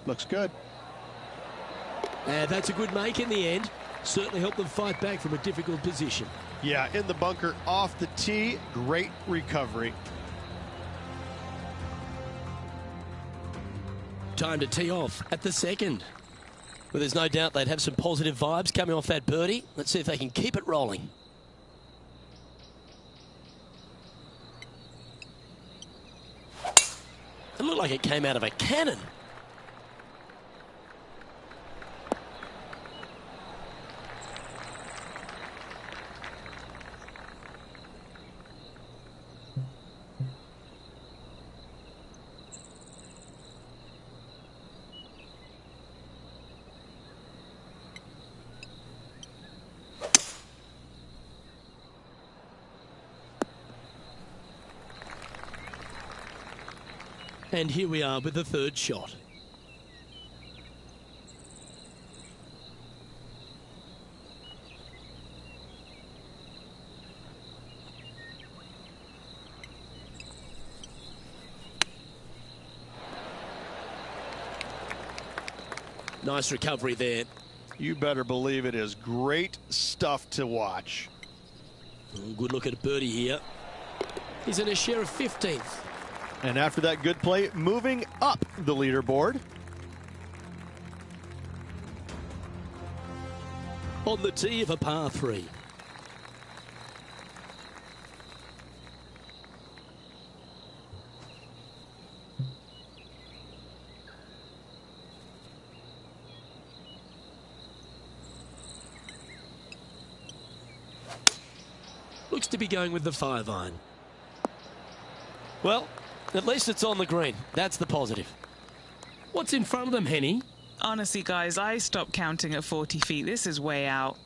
Looks good. And that's a good make in the end. Certainly helped them fight back from a difficult position. Yeah, in the bunker off the tee. Great recovery. Time to tee off at the second. Well, there's no doubt they'd have some positive vibes coming off that birdie. Let's see if they can keep it rolling. It looked like it came out of a cannon. And here we are with the third shot. Nice recovery there. You better believe it is great stuff to watch. Good look at birdie here. He's in a share of 15th. And after that good play, moving up the leaderboard. On the tee of a par 3. Looks to be going with the 5-iron. Well, at least it's on the green. That's the positive. What's in front of them, Henny? Honestly, guys, I stopped counting at 40 feet. This is way out.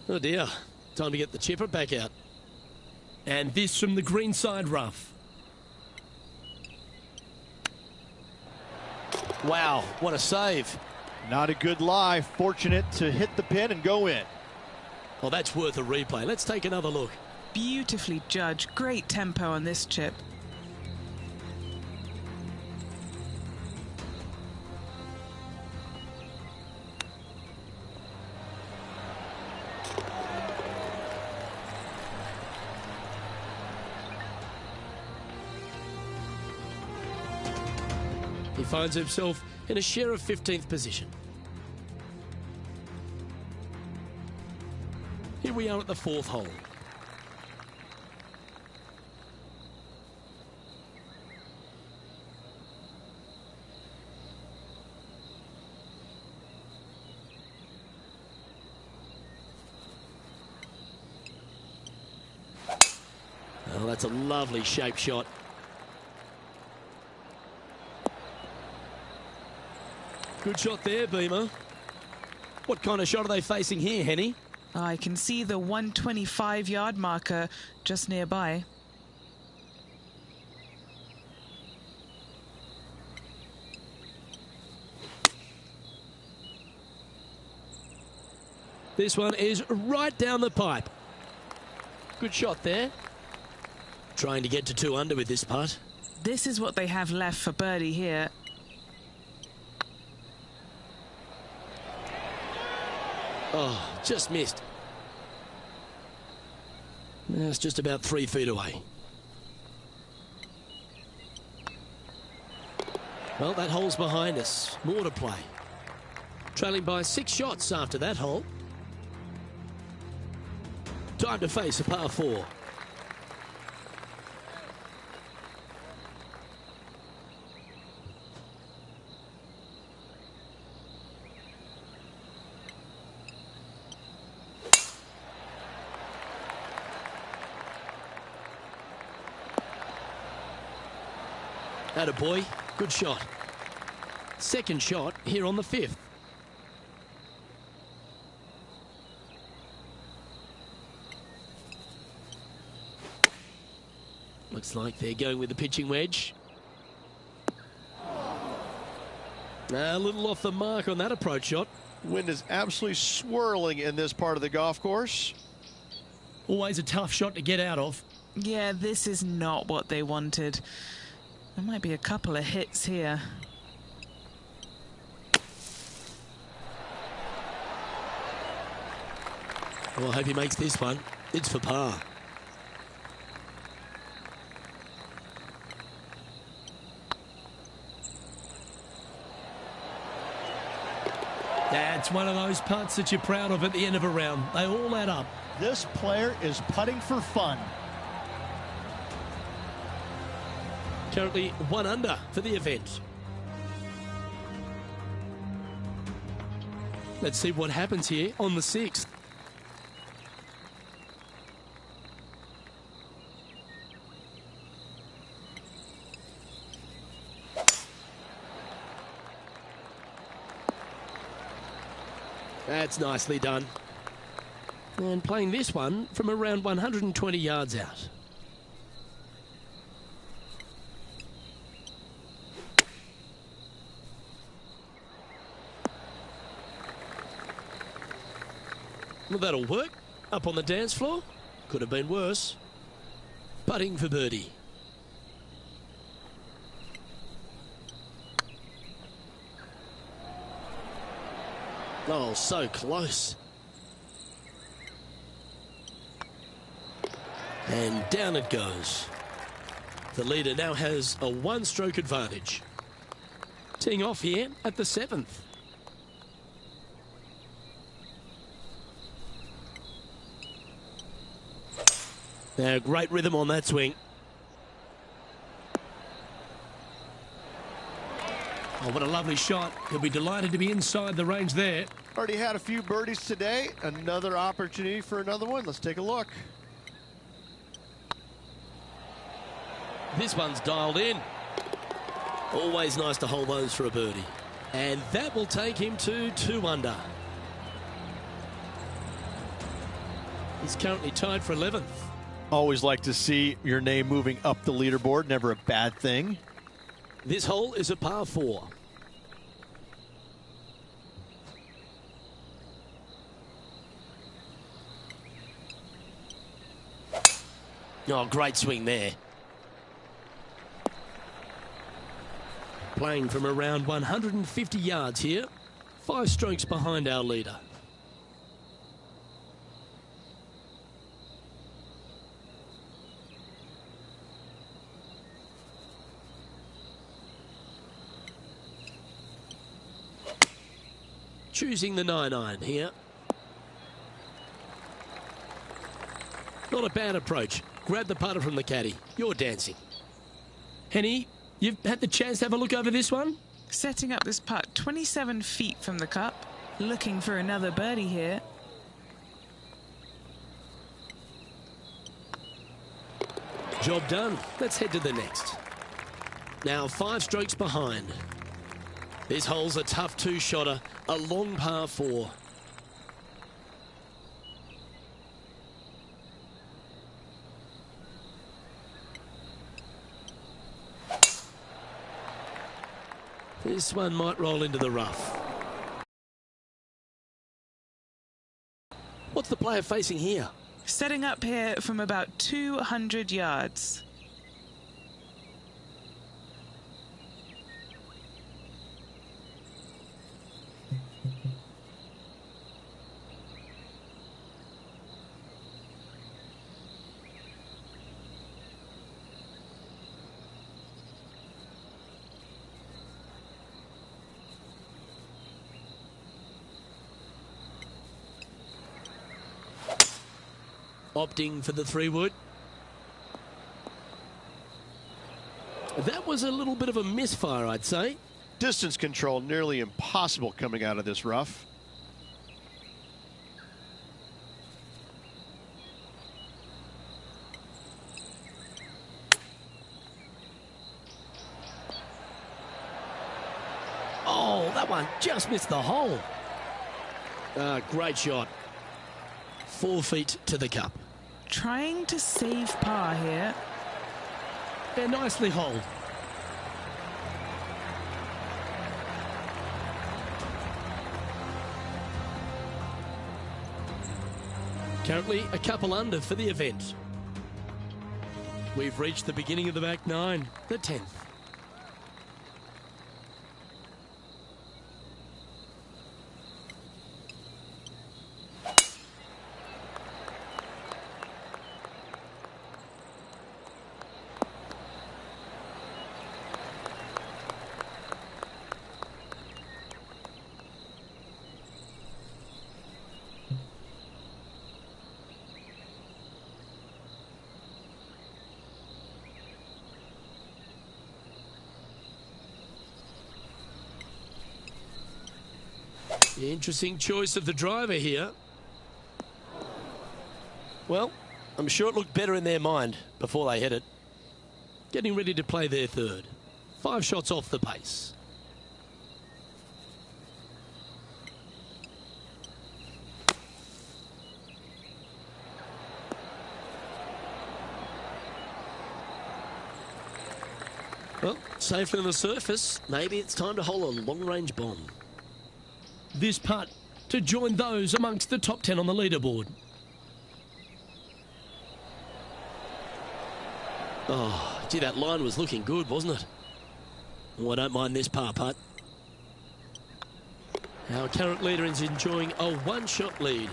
Oh, dear. Time to get the chipper back out. And this from the greenside rough. Wow, what a save. Not a good lie. Fortunate to hit the pin and go in. Well, that's worth a replay. Let's take another look. Beautifully judged. Great tempo on this chip. He finds himself in a share of 15th position. Here we are at the 4th hole. Oh, that's a lovely shape shot. Good shot there, Beamer. What kind of shot are they facing here, Henny? I can see the 125-yard marker just nearby. This one is right down the pipe. Good shot there. Trying to get to 2 under with this putt. This is what they have left for birdie here. Oh, just missed. It's just about 3 feet away. Well, that hole's behind us. More to play. Trailing by 6 shots after that hole. Time to face a par 4. Attaboy, good shot. Second shot here on the 5th. Looks like they're going with the pitching wedge. A little off the mark on that approach shot. Wind is absolutely swirling in this part of the golf course. Always a tough shot to get out of. Yeah, this is not what they wanted. There might be a couple of hits here. Well, I hope he makes this one. It's for par. That's one of those putts that you're proud of at the end of a round. They all add up. This player is putting for fun. Currently 1 under for the event. Let's see what happens here on the 6th. That's nicely done. And playing this one from around 120 yards out. Well, that'll work. Up on the dance floor. Could have been worse. Putting for birdie. Oh, so close. And down it goes. The leader now has a 1-stroke advantage. Teeing off here at the 7th. Now, great rhythm on that swing. Oh, what a lovely shot. He'll be delighted to be inside the range there. Already had a few birdies today. Another opportunity for another one. Let's take a look. This one's dialed in. Always nice to hold those for a birdie. And that will take him to 2 under. He's currently tied for 11th. Always like to see your name moving up the leaderboard. Never a bad thing. This hole is a par 4. Oh, great swing there. Playing from around 150 yards here. 5 strokes behind our leader. Choosing the 9-iron here. Not a bad approach. Grab the putter from the caddy. You're dancing. Henny, you've had the chance to have a look over this one? Setting up this putt 27 feet from the cup. Looking for another birdie here. Job done. Let's head to the next. Now 5 strokes behind. This hole's a tough 2-shotter, a long par 4. This one might roll into the rough. What's the player facing here? Setting up here from about 200 yards. Opting for the 3-wood. That was a little bit of a misfire, I'd say. Distance control nearly impossible coming out of this rough. Oh, that one just missed the hole. Great shot. 4 feet to the cup. Trying to save par here. They're nicely holed. Currently a couple under for the event. We've reached the beginning of the back nine, the 10th. Interesting choice of the driver here. Well, I'm sure it looked better in their mind before they hit it. Getting ready to play their third. 5 shots off the pace. Well, safely on the surface. Maybe it's time to hole a long-range bomb. This putt to join those amongst the top 10 on the leaderboard. Oh, gee, that line was looking good, wasn't it? Oh, I don't mind this par putt. Our current leader is enjoying a 1-shot lead.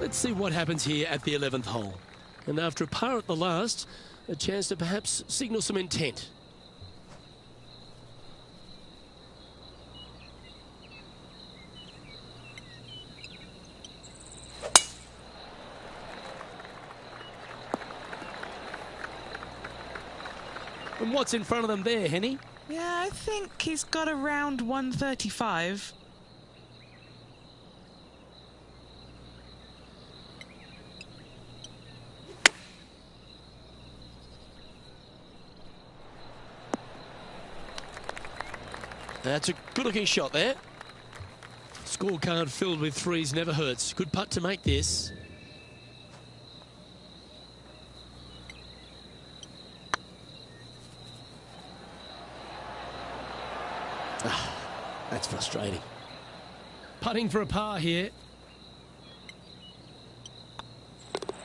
Let's see what happens here at the 11th hole. And after a par at the last, a chance to perhaps signal some intent. And what's in front of them there, Henny? Yeah, I think he's got around 135. That's a good-looking shot there. Scorecard filled with threes never hurts. Good putt to make this. That's frustrating. Putting for a par here.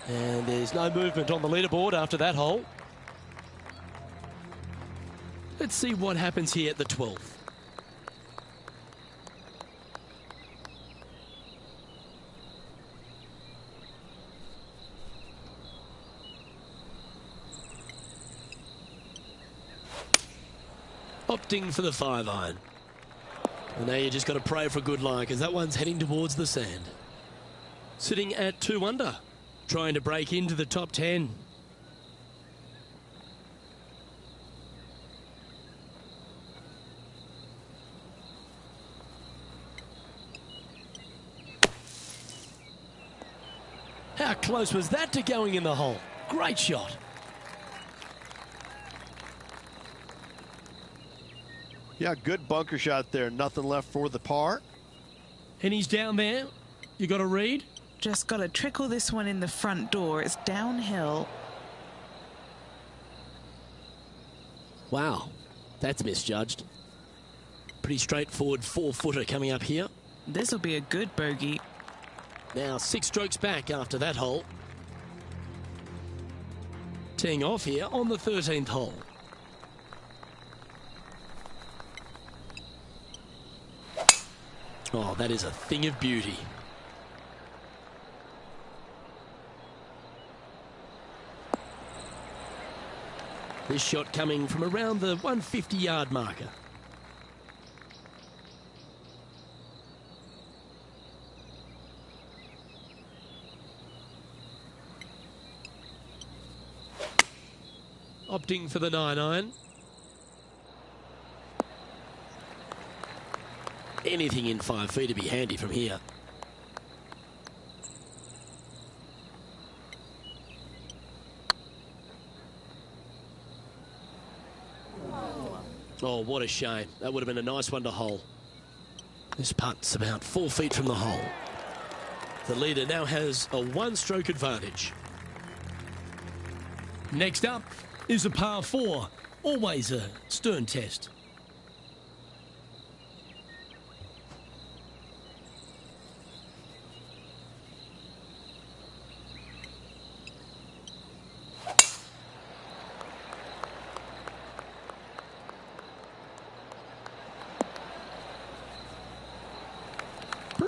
And there's no movement on the leaderboard after that hole. Let's see what happens here at the 12th. Opting for the 5-iron. And now you just got to pray for a good lie, because that one's heading towards the sand. Sitting at 2 under, trying to break into the top 10. How close was that to going in the hole? Great shot. Yeah, good bunker shot there. Nothing left for the par. And he's down there. You got to read? Just got to trickle this one in the front door. It's downhill. Wow, that's misjudged. Pretty straightforward 4-footer coming up here. This will be a good bogey. Now 6 strokes back after that hole. Teeing off here on the 13th hole. Oh, that is a thing of beauty. This shot coming from around the 150-yard marker. Opting for the 9-iron. Anything in 5 feet to be handy from here. Oh, what a shame. That would have been a nice one to hole. This putt's about 4 feet from the hole. The leader now has a 1-stroke advantage. Next up is a par 4. Always a stern test.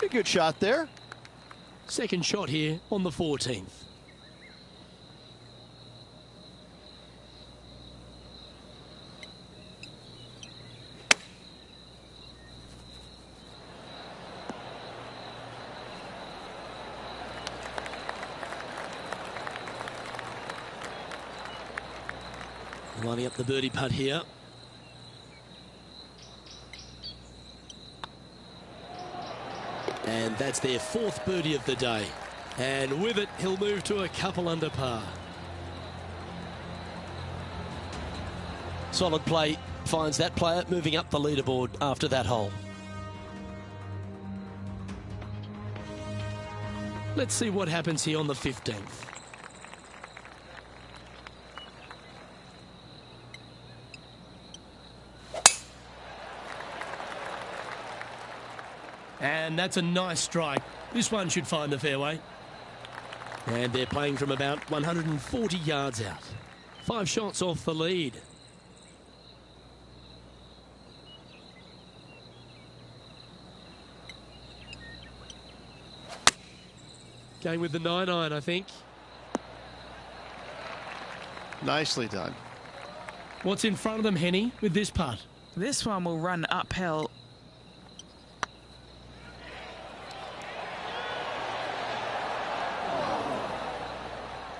Pretty good shot there. Second shot here on the 14th. Lining up the birdie putt here. And that's their fourth birdie of the day. And with it, he'll move to a couple under par. Solid play finds that player moving up the leaderboard after that hole. Let's see what happens here on the 15th. And that's a nice strike. This one should find the fairway. And they're playing from about 140 yards out. 5 shots off the lead. Going with the 9-iron, I think. Nicely done. What's in front of them, Henny, with this putt? This one will run uphill.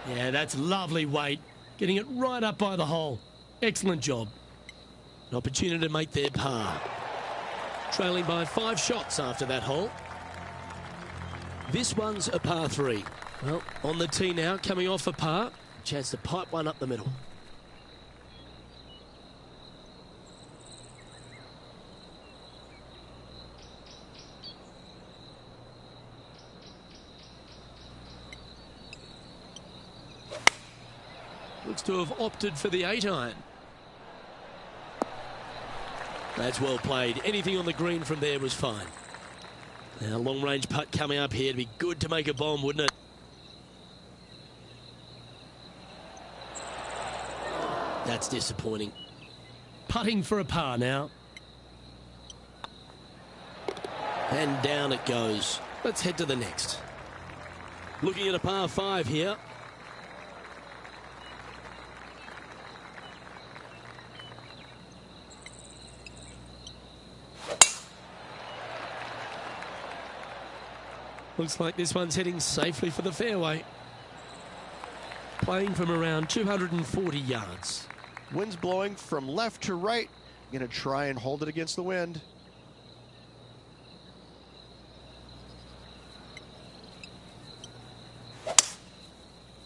Yeah, that's lovely weight. Getting it right up by the hole. Excellent job. An opportunity to make their par. Trailing by 5 shots after that hole. This one's a par 3. Well, on the tee now, coming off a par. Chance to pipe one up the middle. Looks to have opted for the 8-iron. That's well played. Anything on the green from there was fine. Now, long-range putt coming up here. It'd be good to make a bomb, wouldn't it? That's disappointing. Putting for a par now. And down it goes. Let's head to the next. Looking at a par 5 here. Looks like this one's heading safely for the fairway. Playing from around 240 yards. Wind's blowing from left to right. Going to try and hold it against the wind.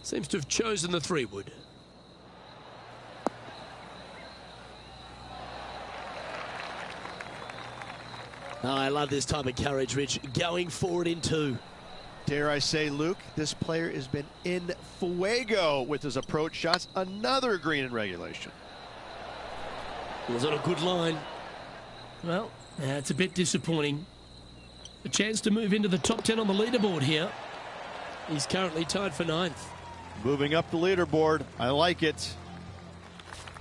Seems to have chosen the 3-wood. Oh, I love this type of courage, Rich. Going forward in 2. Dare I say, Luke, this player has been in fuego with his approach shots. Another green in regulation. Was on a good line. Well, it's a bit disappointing. A chance to move into the top 10 on the leaderboard here. He's currently tied for 9th. Moving up the leaderboard. I like it.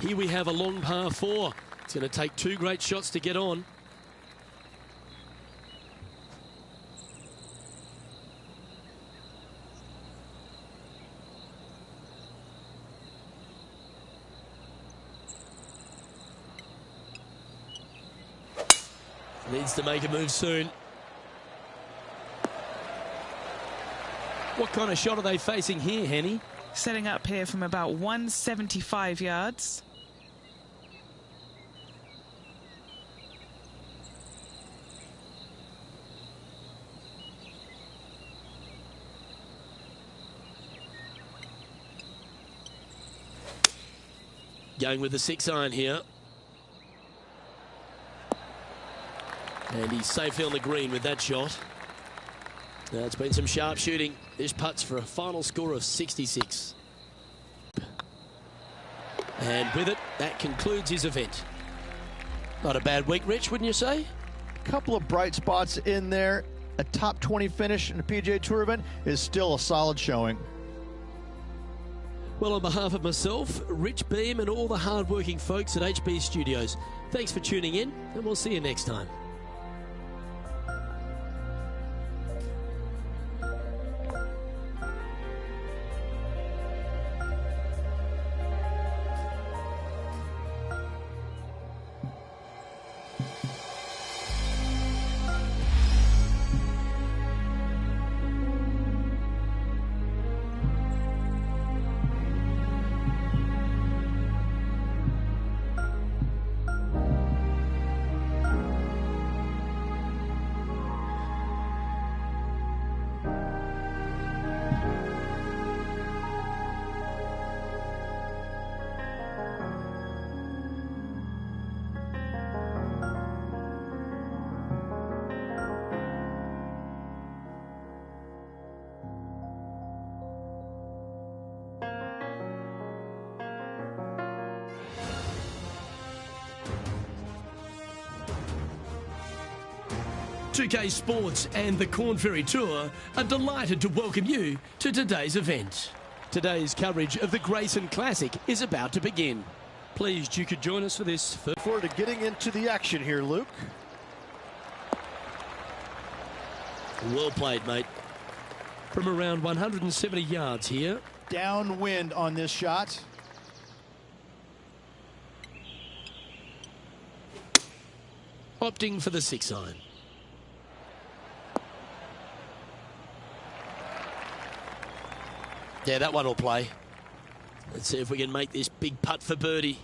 Here we have a long par 4. It's going to take 2 great shots to get on. Needs to make a move soon. What kind of shot are they facing here, Henny? Setting up here from about 175 yards. Going with the 6-iron here. And he's safely on the green with that shot. Now, it's been some sharp shooting. This putt's for a final score of 66. And with it, that concludes his event. Not a bad week, Rich, wouldn't you say? Couple of bright spots in there. A top 20 finish in a PGA Tour event is still a solid showing. Well, on behalf of myself, Rich Beam, and all the hard-working folks at HB Studios, thanks for tuning in, and we'll see you next time. PGA2K Sports and the Corn Ferry Tour are delighted to welcome you to today's event. Today's coverage of the Grayson Classic is about to begin. Pleased you could join us for this. Look forward to getting into the action here, Luke. Well played, mate. From around 170 yards here. Downwind on this shot. Opting for the 6-iron. Yeah, that one will play. Let's see if we can make this big putt for birdie.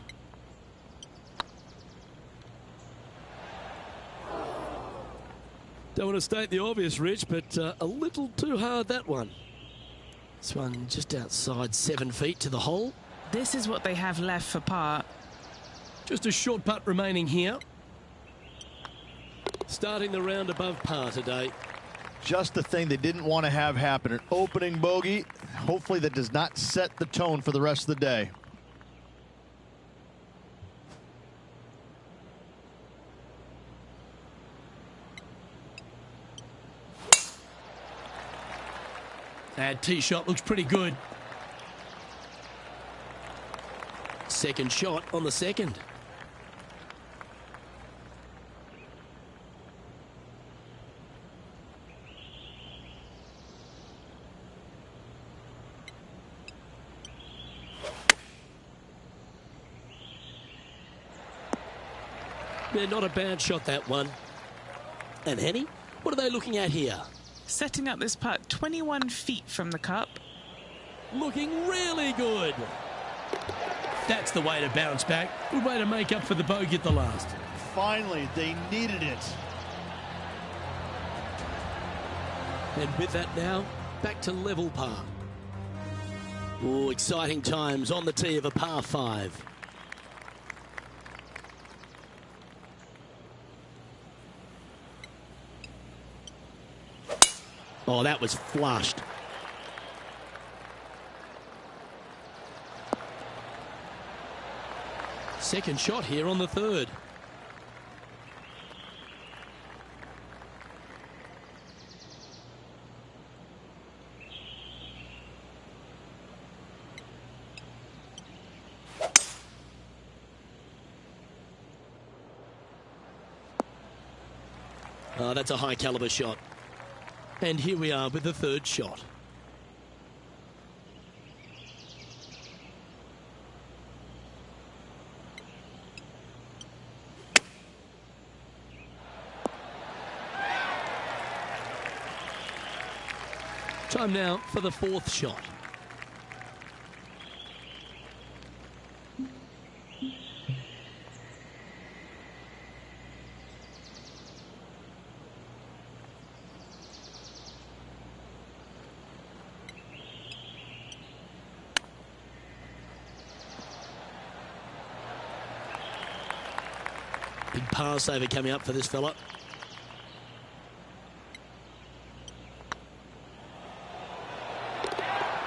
Don't want to state the obvious, Rich, but a little too hard, that one. This one just outside 7 feet to the hole. This is what they have left for par. Just a short putt remaining here. Starting the round above par today. Just the thing they didn't want to have happen. An opening bogey. Hopefully that does not set the tone for the rest of the day. That tee shot looks pretty good. Second shot on the second. Yeah, not a bad shot, that one. And Henny, what are they looking at here? Setting up this putt 21 feet from the cup. Looking really good. That's the way to bounce back. Good way to make up for the bogey at the last. Finally, they needed it. And with that now, back to level par. Oh, exciting times on the tee of a par 5. Oh, that was flushed. Second shot here on the third. Oh, that's a high caliber shot. And here we are with the third shot. Time now for the fourth shot. Big par saver coming up for this fella.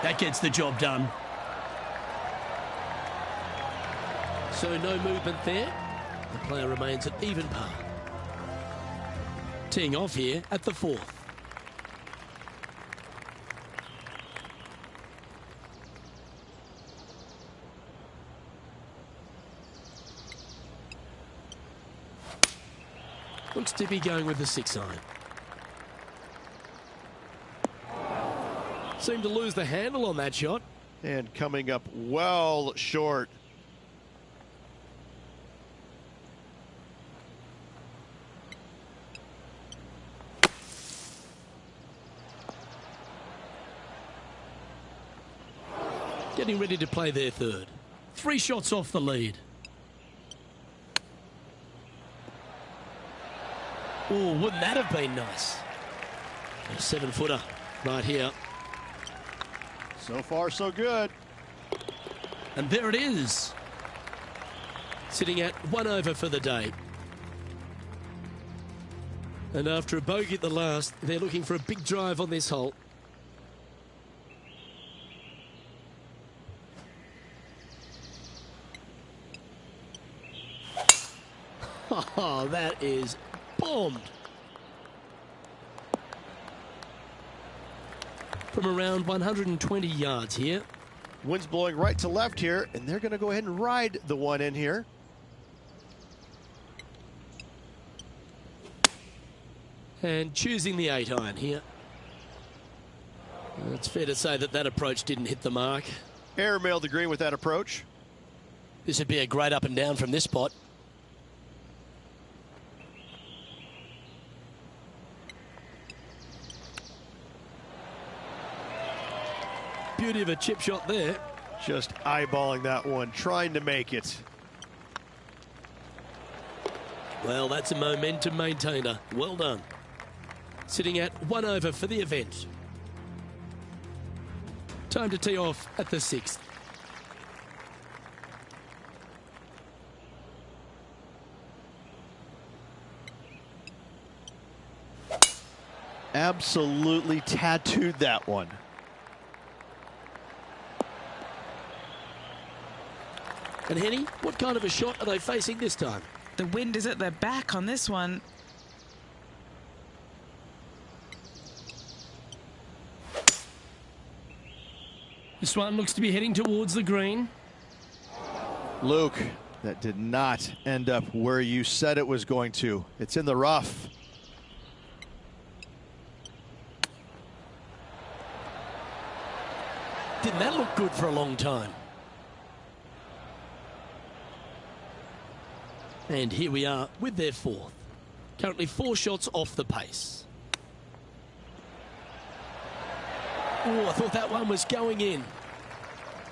That gets the job done. So no movement there. The player remains at even par. Teeing off here at the fourth. Looks to be going with the 6-iron. Seemed to lose the handle on that shot. And coming up well short. Getting ready to play their third. 3 shots off the lead. Oh, wouldn't that have been nice? A 7-footer right here. So far, so good. And there it is. Sitting at 1 over for the day. And after a bogey at the last, they're looking for a big drive on this hole. Oh, that is bombed. from around 120 yards here. Wind's blowing right to left here, and they're going to go ahead and ride the one in here. And choosing the 8-iron here. It's fair to say that that approach didn't hit the mark. Airmailed the green with that approach. This would be a great up and down from this spot. Beauty of a chip shot there. Just eyeballing that one, trying to make it. Well, that's a momentum maintainer. Well done. Sitting at 1 over for the event. Time to tee off at the 6th. Absolutely tattooed that one. And Henny, what kind of a shot are they facing this time? The wind is at their back on this one. This one looks to be heading towards the green. Luke, that did not end up where you said it was going to. It's in the rough. Didn't that look good for a long time? And here we are with their 4th. Currently 4 shots off the pace. Oh, I thought that one was going in.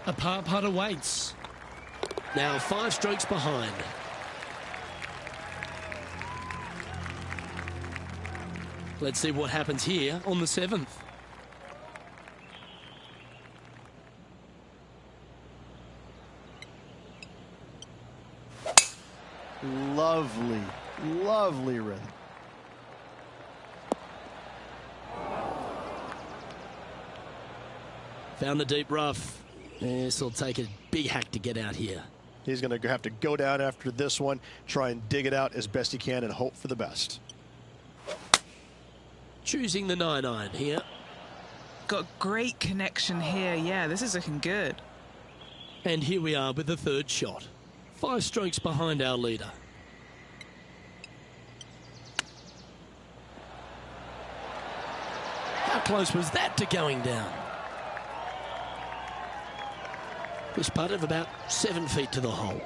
A par putt awaits. Now 5 strokes behind. Let's see what happens here on the 7th. Lovely, lovely rhythm. Found the deep rough. This will take a big hack to get out here. He's going to have to go down after this one, try and dig it out as best he can and hope for the best. Choosing the 9-iron here. Got great connection here. Yeah, this is looking good. And here we are with the 3rd shot. 5 strokes behind our leader. How close was that to going down? This putt of about 7 feet to the hole.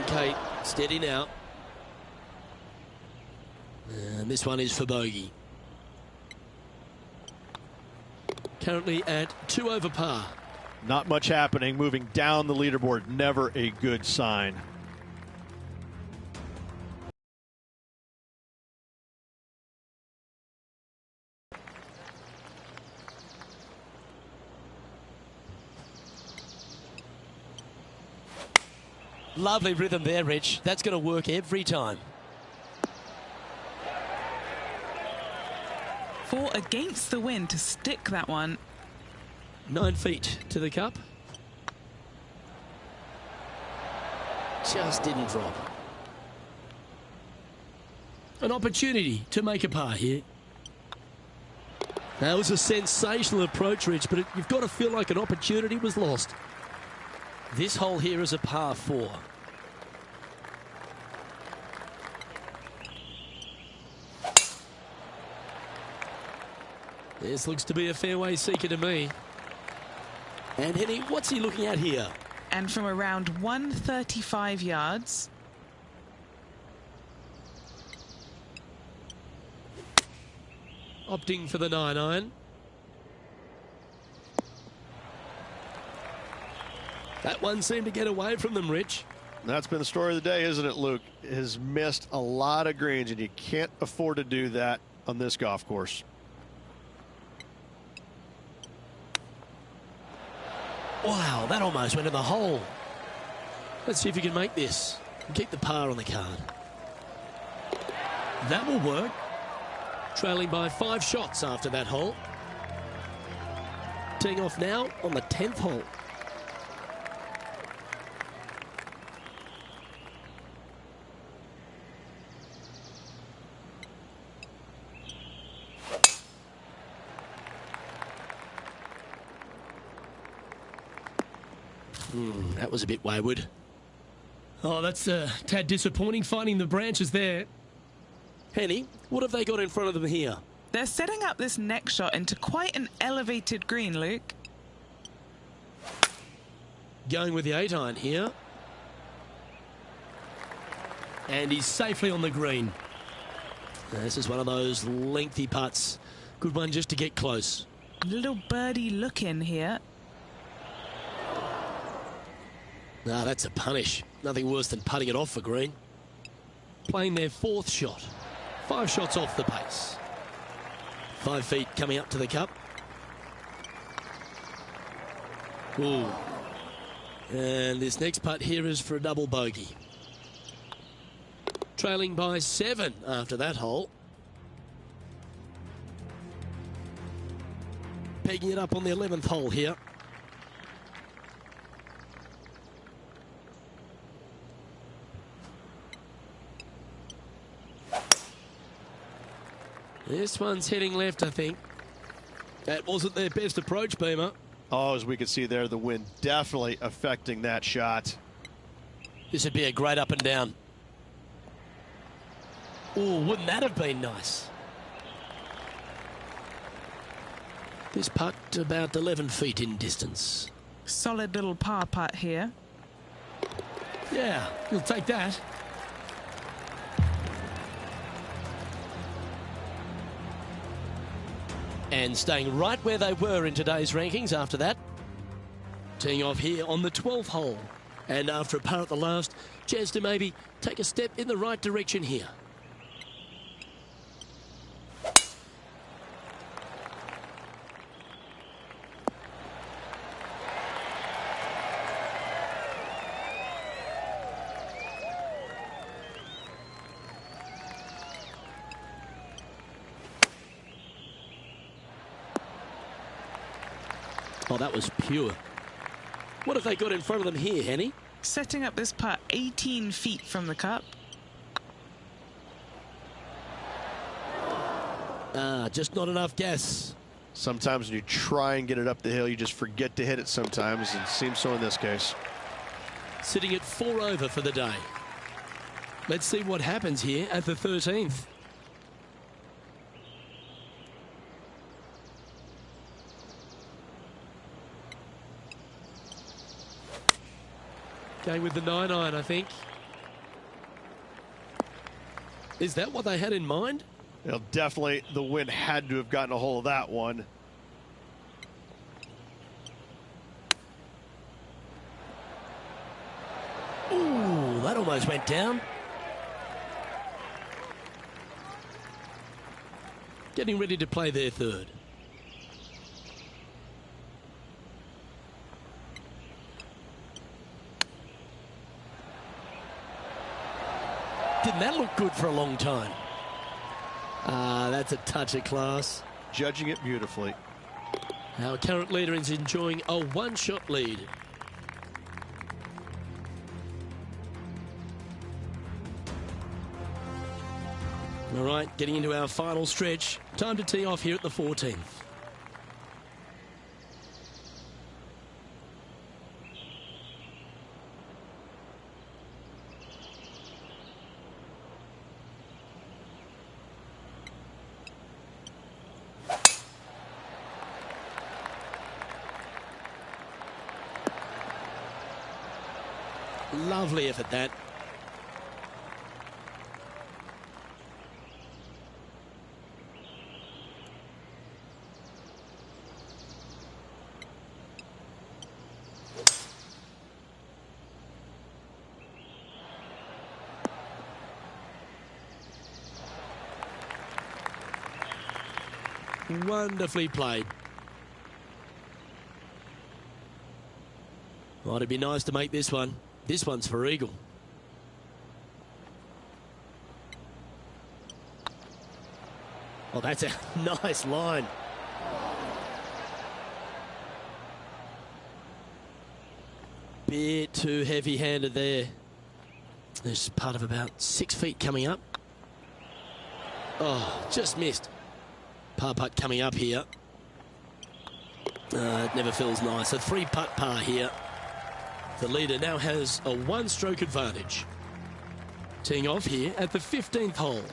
Okay, steady now. And this one is for bogey. Currently at 2 over par. Not much happening, moving down the leaderboard, never a good sign. Lovely rhythm there, Rich. That's going to work every time. 4 against the wind to stick that one. 9 feet to the cup. Just didn't drop. An opportunity to make a par here. That was a sensational approach, Rich, but you've got to feel like an opportunity was lost. This hole here is a par 4. This looks to be a fairway seeker to me. And Henny, what's he looking at here? And from around 135 yards. Opting for the 9-iron. That one seemed to get away from them, Rich. That's been the story of the day, isn't it, Luke? Has missed a lot of greens, and you can't afford to do that on this golf course. Wow, that almost went in the hole. Let's see if he can make this and keep the par on the card. That will work. Trailing by 5 shots after that hole. Teeing off now on the 10th hole. That was a bit wayward. Oh, that's a tad disappointing, finding the branches there. Henny, what have they got in front of them here? They're setting up this next shot into quite an elevated green, Luke. Going with the 8-iron here. And he's safely on the green. Now, this is one of those lengthy putts. Good one just to get close. Little birdie look in here. Ah, that's a punish. Nothing worse than putting it off for green. Playing their 4th shot. 5 shots off the pace. 5 feet coming up to the cup. Ooh. And this next putt here is for a double bogey. Trailing by 7 after that hole. Pegging it up on the 11th hole here. This one's heading left, I think. That wasn't their best approach, Beamer. Oh, as we can see there, the wind definitely affecting that shot. This would be a great up and down. Oh, wouldn't that have been nice? This putt about 11 feet in distance. Solid little par putt here. Yeah, you'll take that. And staying right where they were in today's rankings after that. Teeing off here on the 12th hole. And after a par at the last, chance to maybe take a step in the right direction here. Oh, that was pure. What have they got in front of them here, Henny? Setting up this putt 18 feet from the cup. Just not enough gas. Sometimes when you try and get it up the hill, you just forget to hit it sometimes, and it seems so in this case. Sitting at 4 over for the day. Let's see what happens here at the 13th. Going with the 9-iron, I think. Is that what they had in mind? Well, definitely the wind had to have gotten a hold of that one. Ooh, that almost went down. Getting ready to play their 3rd. Didn't that look good for a long time? That's a touch of class. Judging it beautifully. Our current leader is enjoying a 1-shot lead. All right, getting into our final stretch. Time to tee off here at the 14th. Lovely effort, that. Wonderfully played. Well, it'd be nice to make this one. This one's for eagle. Oh, that's a nice line. Bit too heavy-handed there. There's part of about 6 feet coming up. Oh, just missed. Par putt coming up here. It never feels nice. A 3-putt par here. The leader now has a one-stroke advantage. Teeing off here at the 15th hole.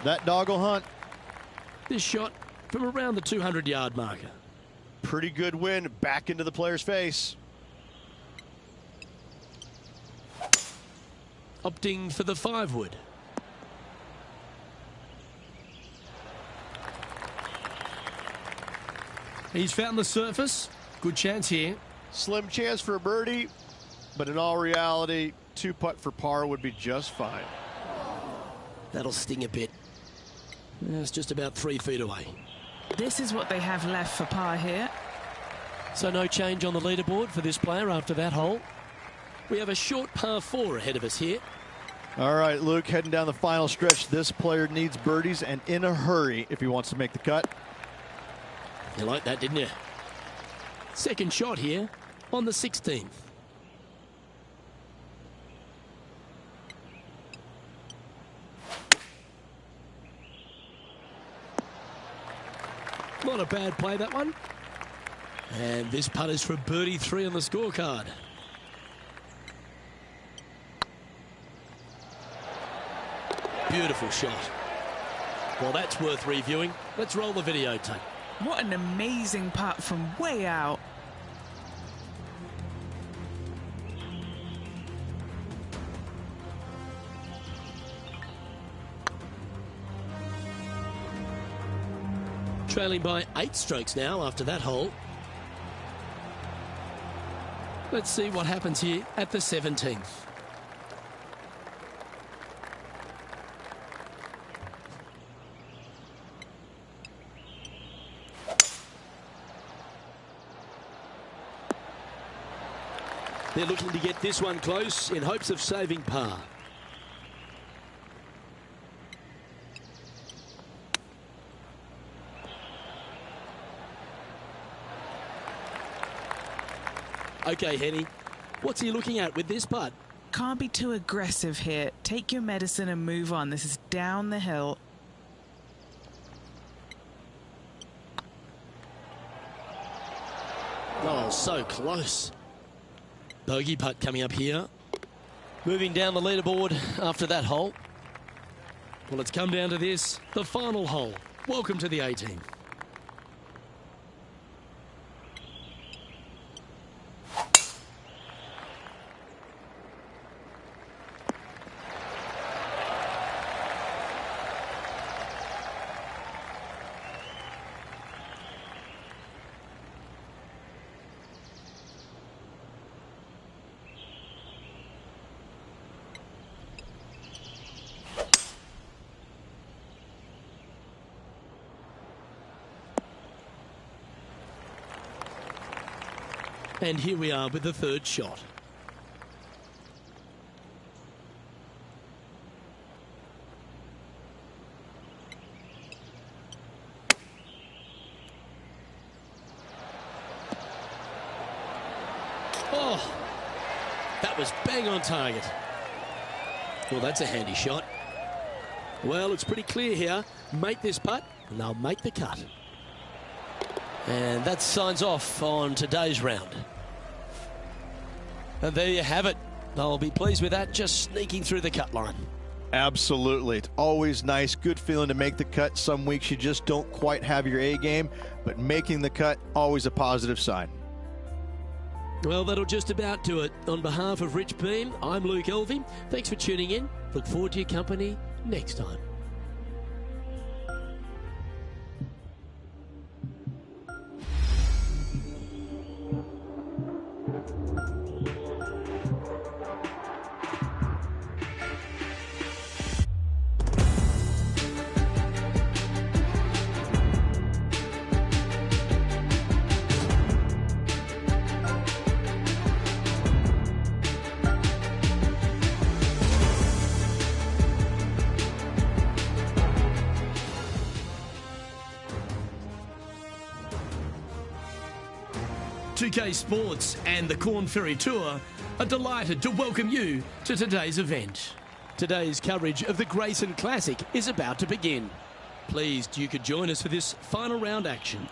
That dog will hunt. This shot from around the 200-yard marker. Pretty good win back into the player's face. Opting for the 5-wood. He's found the surface. Good chance here. Slim chance for a birdie, but in all reality, 2-putt for par would be just fine. That'll sting a bit. It's just about 3 feet away. This is what they have left for par here. So no change on the leaderboard for this player after that hole. We have a short par 4 ahead of us here. All right, Luke, heading down the final stretch. This player needs birdies and in a hurry if he wants to make the cut. You like that, didn't you? Second shot here on the 16th. Not a bad play, that one. And this putt is for birdie 3 on the scorecard. Beautiful shot. Well, that's worth reviewing. Let's roll the videotape. What an amazing putt from way out. Trailing by 8 strokes now after that hole. Let's see what happens here at the 17th. They're looking to get this one close in hopes of saving par. Okay, Henny, what's he looking at with this putt? Can't be too aggressive here. Take your medicine and move on. This is down the hill. Oh, so close. Bogey putt coming up here. Moving down the leaderboard after that hole. Well, it's come down to this, the final hole. Welcome to the 18th. And here we are with the third shot. Oh, that was bang on target. Well, that's a handy shot. Well, it's pretty clear here. Make this putt, and they'll make the cut. And that signs off on today's round. And there you have it. I'll be pleased with that, just sneaking through the cut line. Absolutely. It's always nice, good feeling to make the cut. Some weeks you just don't quite have your A game, but making the cut, always a positive sign. Well, that'll just about do it. On behalf of Rich Beam, I'm Luke Elvey. Thanks for tuning in. Look forward to your company next time. PGA2K Sports and the Corn Ferry Tour are delighted to welcome you to today's event. Today's coverage of the Grayson Classic is about to begin. Pleased you could join us for this final round action.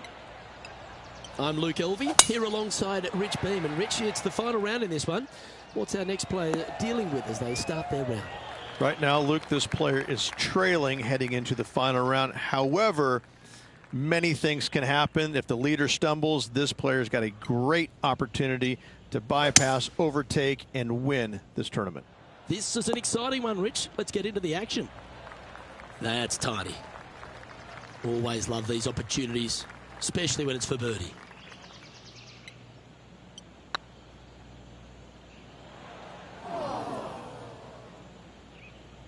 I'm Luke Elvey, here alongside Rich Beam. And Rich, it's the final round in this one. What's our next player dealing with as they start their round? Right now, Luke, this player is trailing heading into the final round. However, many things can happen. If the leader stumbles, this player's got a great opportunity to bypass, overtake, and win this tournament. This is an exciting one, Rich. Let's get into the action. That's tidy. Always love these opportunities, especially when it's for birdie.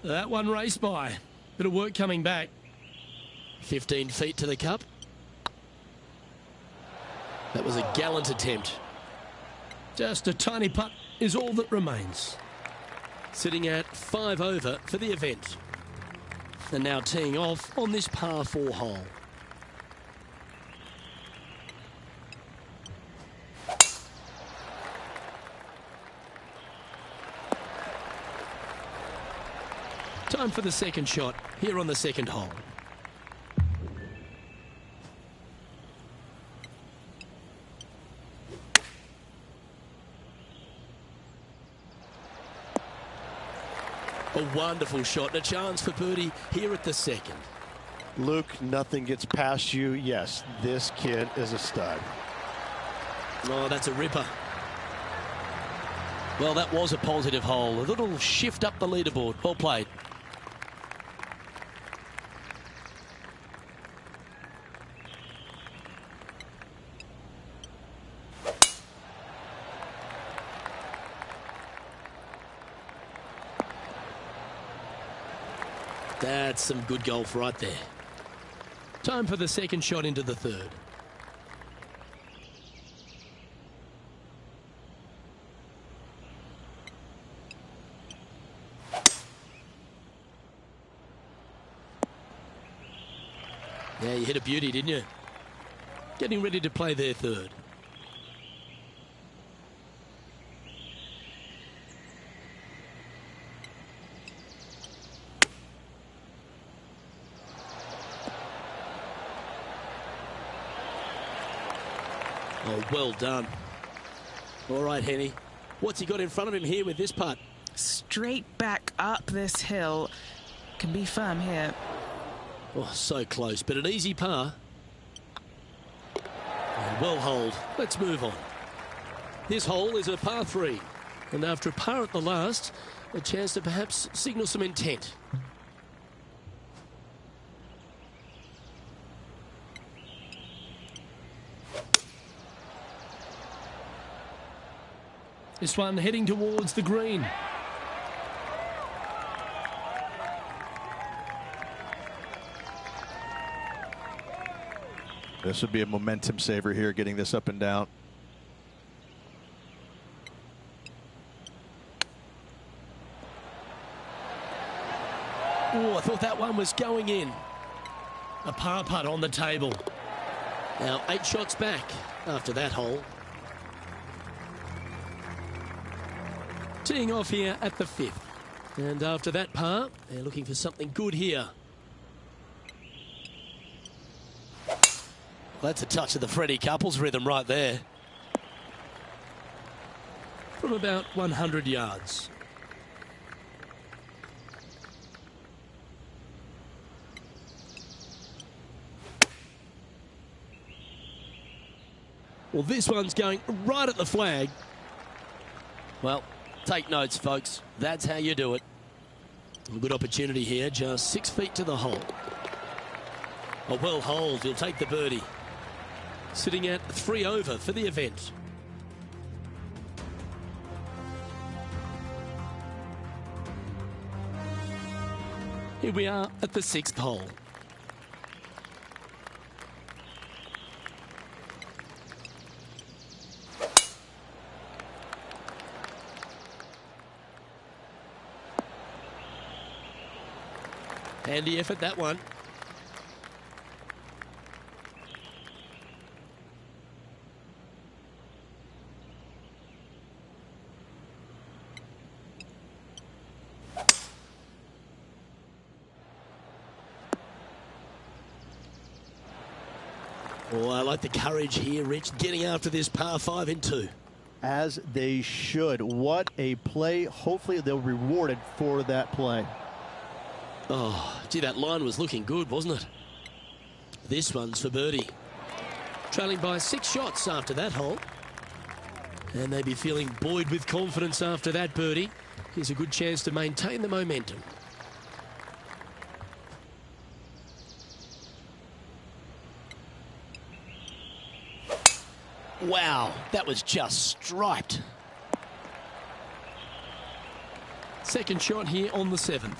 That one raced by. Bit of work coming back. 15 feet to the cup. That was a gallant attempt. Just a tiny putt is all that remains. Sitting at 5 over for the event. And now teeing off on this par 4 hole. Time for the second shot here on the second hole. A wonderful shot and a chance for birdie here at the second. Luke, nothing gets past you. Yes, this kid is a stud. Oh, that's a ripper. Well, that was a positive hole. A little shift up the leaderboard. Well played. That's some good golf right there. Time for the second shot into the third. Yeah, you hit a beauty, didn't you? Getting ready to play their third. Oh, well done. All right, Henny. What's he got in front of him here with this putt? Straight back up this hill. Can be firm here. Oh, so close, but an easy par. Oh, well holed. Let's move on. This hole is a par 3. And after a par at the last, a chance to perhaps signal some intent. This one heading towards the green. This would be a momentum saver here, getting this up and down. Oh, I thought that one was going in. A par putt on the table. Now 8 shots back after that hole. Teeing off here at the 5th. And after that par, they're looking for something good here. That's a touch of the Freddie Couples rhythm right there. From about 100 yards. Well, this one's going right at the flag. Well, take notes, folks. That's how you do it. A good opportunity here, just 6 feet to the hole. A well holed, he'll take the birdie. Sitting at 3 over for the event. Here we are at the 6th hole. Handy effort, that one. Oh, I like the courage here, Rich, getting after this par 5 in 2. As they should. What a play. Hopefully they'll be rewarded for that play. Oh, gee, that line was looking good, wasn't it? This one's for birdie. Trailing by 6 shots after that hole. And they'd be feeling buoyed with confidence after that birdie. Here's a good chance to maintain the momentum. Wow, that was just striped. Second shot here on the 7th.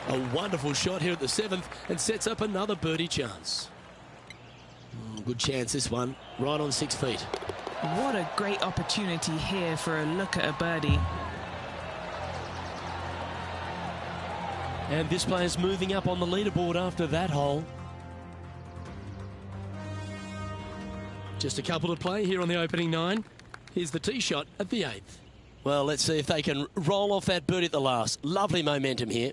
A wonderful shot here at the 7th and sets up another birdie chance. Good chance this one, right on 6 feet. What a great opportunity here for a look at a birdie. And this player's moving up on the leaderboard after that hole. Just a couple to play here on the opening 9. Here's the tee shot at the 8th. Well, let's see if they can roll off that birdie at the last. Lovely momentum here.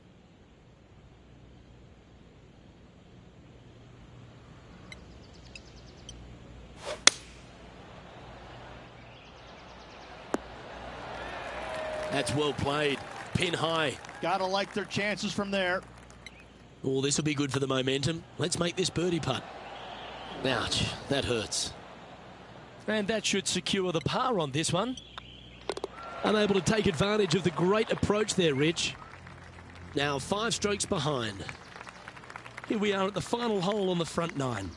That's well played. Pin high. Gotta like their chances from there. Oh, this will be good for the momentum. Let's make this birdie putt. Ouch, that hurts. And that should secure the par on this one. Unable to take advantage of the great approach there, Rich. Now 5 strokes behind. Here we are at the final hole on the front 9.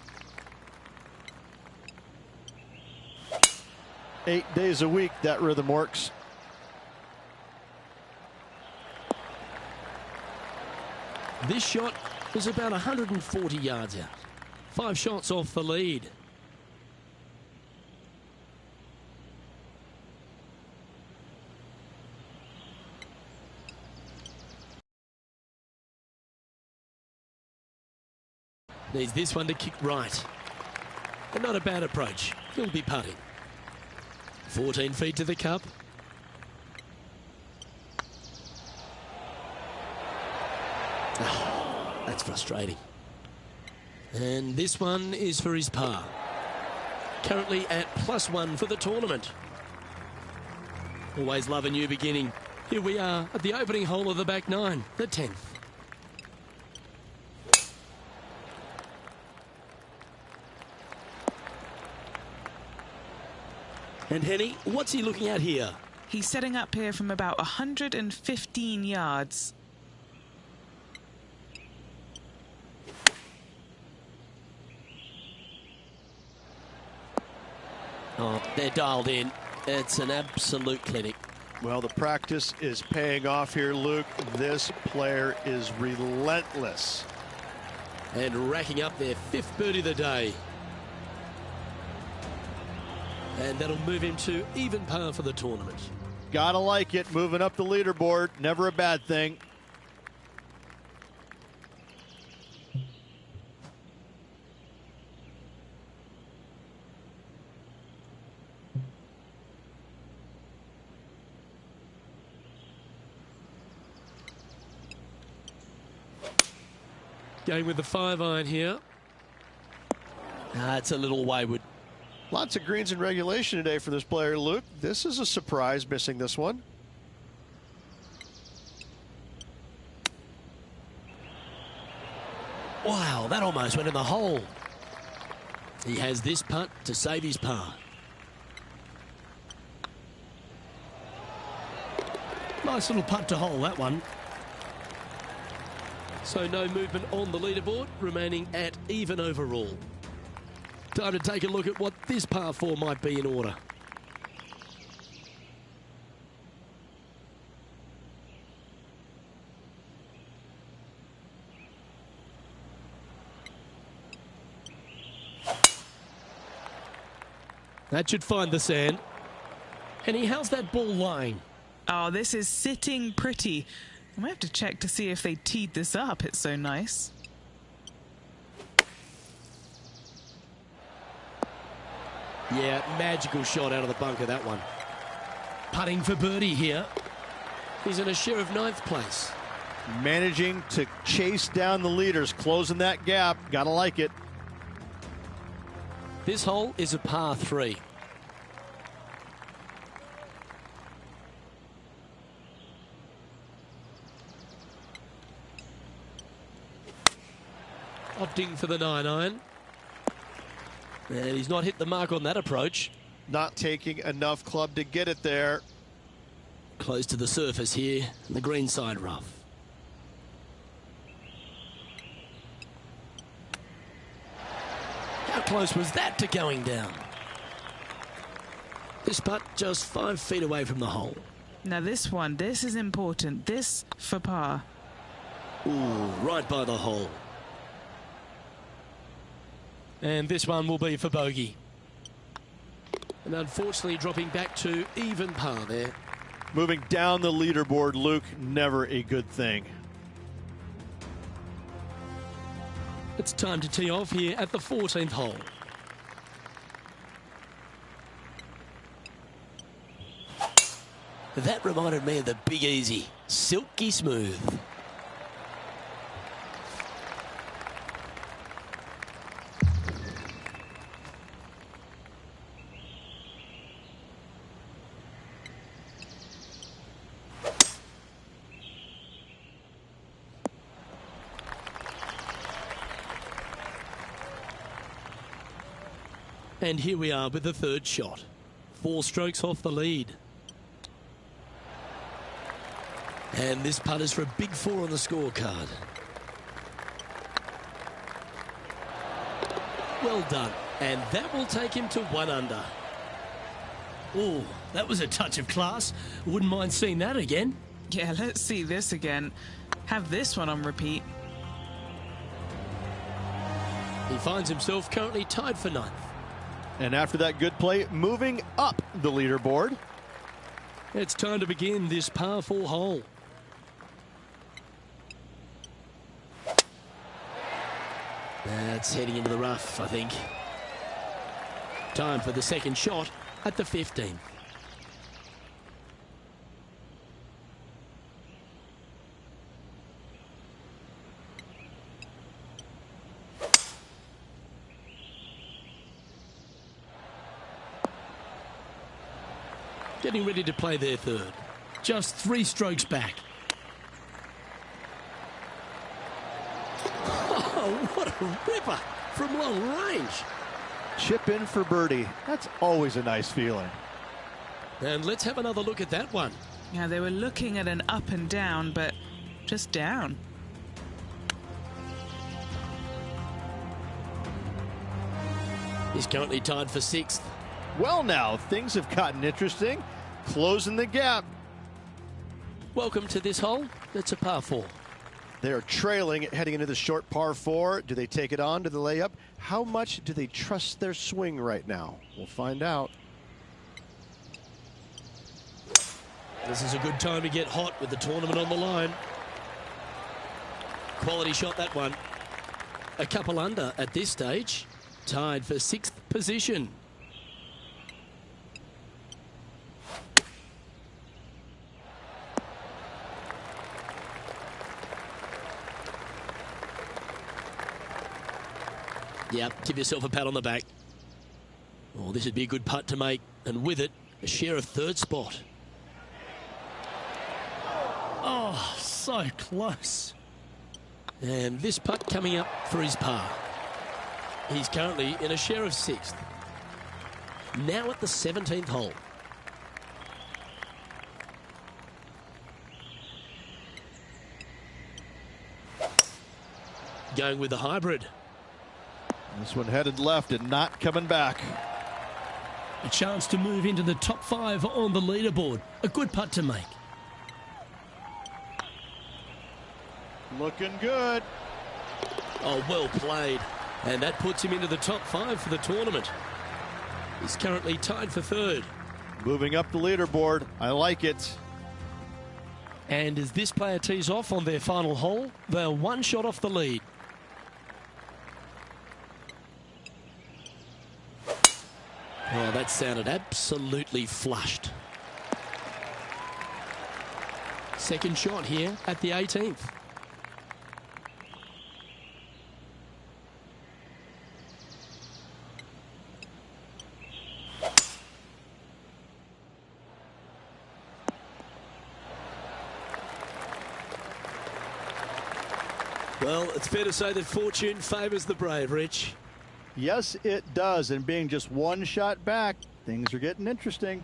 8 days a week, that rhythm works. This shot was about 140 yards out. 5 shots off the lead. Needs this one to kick right. But not a bad approach. He'll be putting. 14 feet to the cup. Oh, that's frustrating. And this one is for his par. Currently at +1 for the tournament. Always love a new beginning. Here we are at the opening hole of the back 9, the 10th. And Henny, what's he looking at here? He's setting up here from about 115 yards. Oh, they're dialed in. It's an absolute clinic. Well, the practice is paying off here, Luke. This player is relentless. And racking up their 5th birdie of the day. And that'll move him to even par for the tournament. Gotta like it. Moving up the leaderboard. Never a bad thing. Going with the 5-iron here. It's a little wayward. Lots of greens in regulation today for this player, Luke. This is a surprise, missing this one. Wow, that almost went in the hole. He has this putt to save his par. Nice little putt to hole, that one. So no movement on the leaderboard, remaining at even overall. Time to take a look at what this par 4 might be in order. That should find the sand. And how's that ball lying? Oh, this is sitting pretty. I might have to check to see if they teed this up. It's so nice. Yeah, magical shot out of the bunker, that one. Putting for birdie here. He's in a share of 9th place. Managing to chase down the leaders, closing that gap. Gotta like it. This hole is a par 3. Opting for the 9-iron. And he's not hit the mark on that approach. Not taking enough club to get it there. Close to the surface here, the green side rough. How close was that to going down? This putt just 5 feet away from the hole. Now this one, this is important. This for par. Ooh, right by the hole. And this one will be for bogey. And unfortunately dropping back to even par there. Moving down the leaderboard, Luke, never a good thing. It's time to tee off here at the 14th hole. That reminded me of the Big Easy. Silky smooth. And here we are with the 3rd shot. 4 strokes off the lead. And this putt is for a big 4 on the scorecard. Well done. And that will take him to 1 under. Oh, that was a touch of class. Wouldn't mind seeing that again. Yeah, let's see this again. Have this one on repeat. He finds himself currently tied for 9th. And after that good play, moving up the leaderboard. It's time to begin this par 4 hole. That's heading into the rough, I think. Time for the 2nd shot at the 15th. Getting ready to play their 3rd. Just 3 strokes back. Oh, what a ripper from long range. Chip in for birdie. That's always a nice feeling. And let's have another look at that one. Yeah, they were looking at an up and down, but just down. He's currently tied for 6th. Well, now, things have gotten interesting. Closing the gap. Welcome to this hole. It's a par 4. They are trailing heading into the short par 4. Do they take it on to the layup? How much do they trust their swing right now? We'll find out. This is a good time to get hot with the tournament on the line. Quality shot, that one. A couple under at this stage. Tied for 6th position. Yep, give yourself a pat on the back. Oh, this would be a good putt to make, and with it, a share of 3rd spot. Oh, so close. And this putt coming up for his par. He's currently in a share of 6th. Now at the 17th hole. Going with the hybrid. This one headed left and not coming back. A chance to move into the top 5 on the leaderboard. A good putt to make. Looking good. Oh, well played. And that puts him into the top 5 for the tournament. He's currently tied for 3rd. Moving up the leaderboard. I like it. And as this player tees off on their final hole, they're 1 shot off the lead. Oh, that sounded absolutely flushed. Second shot here at the 18th. Well, it's fair to say that fortune favours the brave, Rich. Yes, it does. And being just one shot back, things are getting interesting.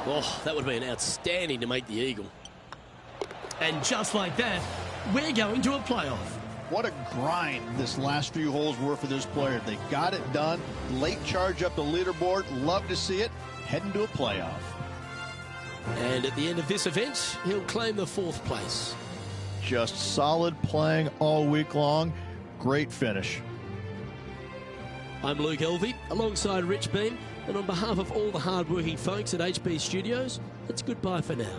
Oh, that would have been outstanding to make the eagle. And just like that, we're going to a playoff. What a grind this last few holes were for this player. They got it done. Late charge up the leaderboard. Love to see it. Heading to a playoff. And at the end of this event, he'll claim the 4th place. Just solid playing all week long. Great finish. I'm Luke Elvey, alongside Rich Beam, and on behalf of all the hard-working folks at HB Studios, it's goodbye for now.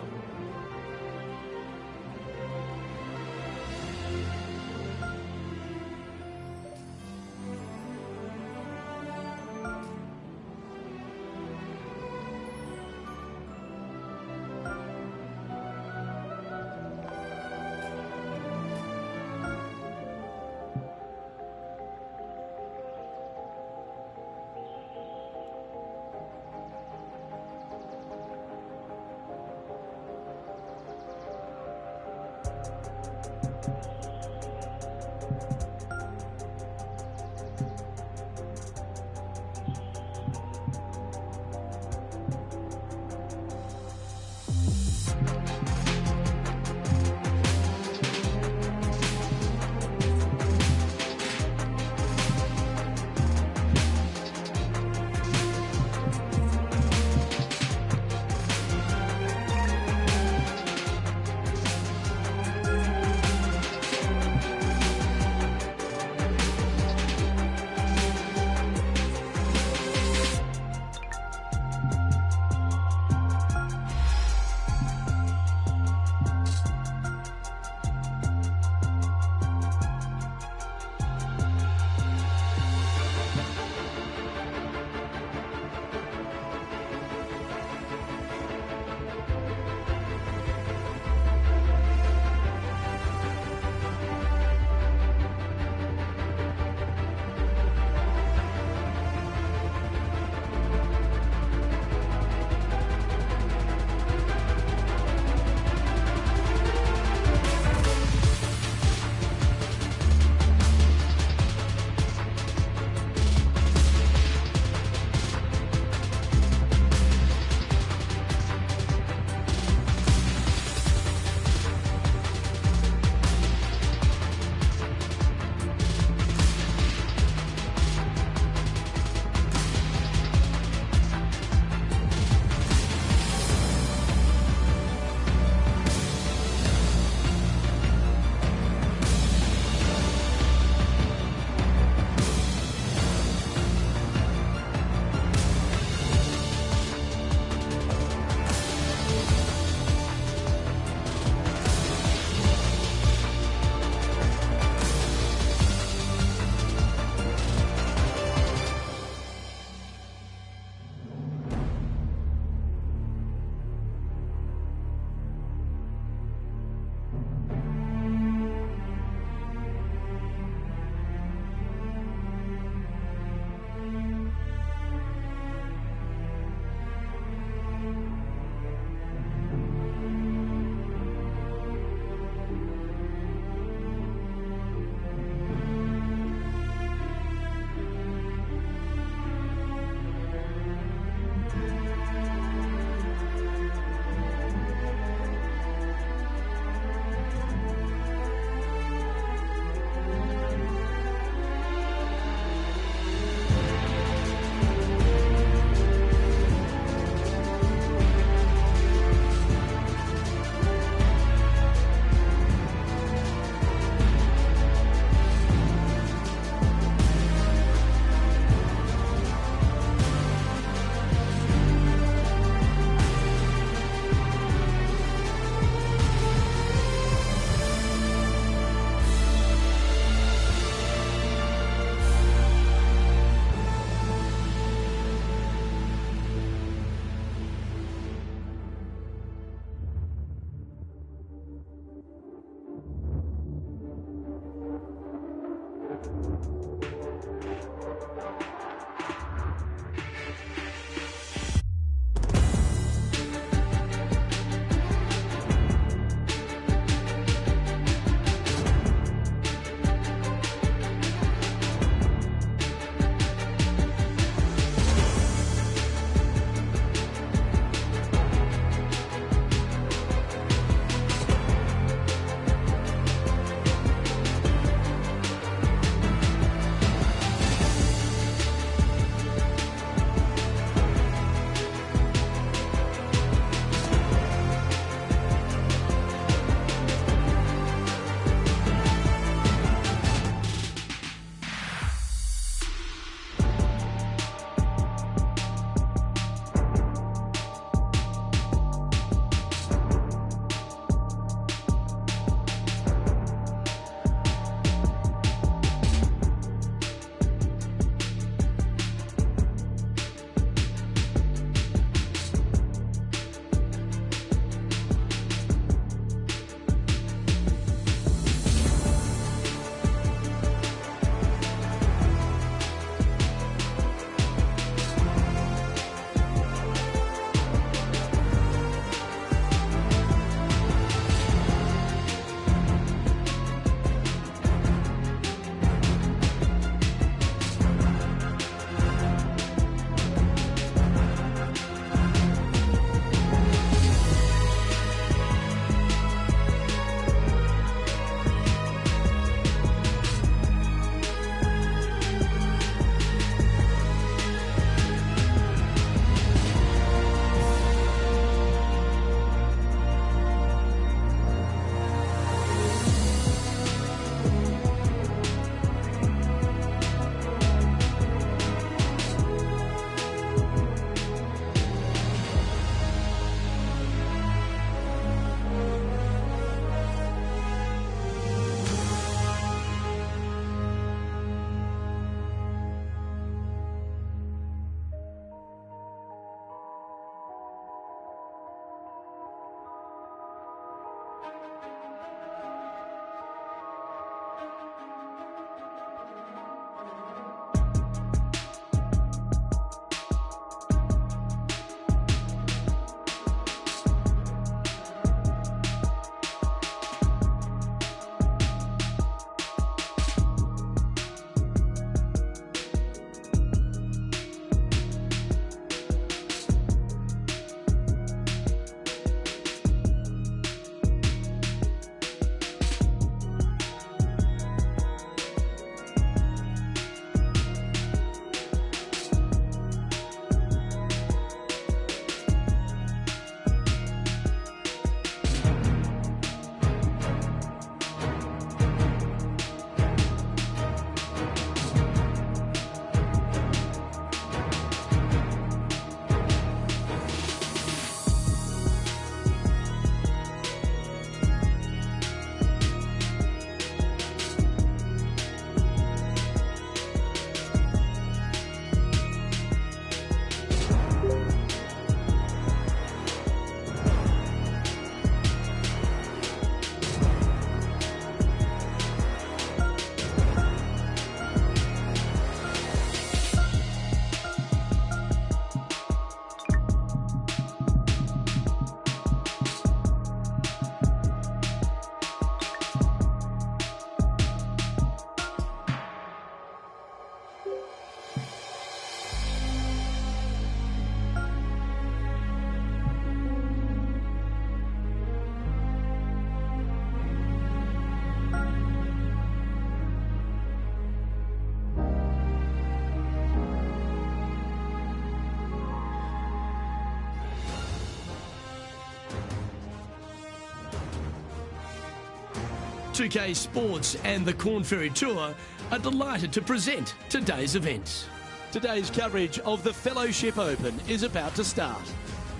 PGA2K Sports and the Corn Ferry Tour are delighted to present today's event. Today's coverage of the Fellowship Open is about to start.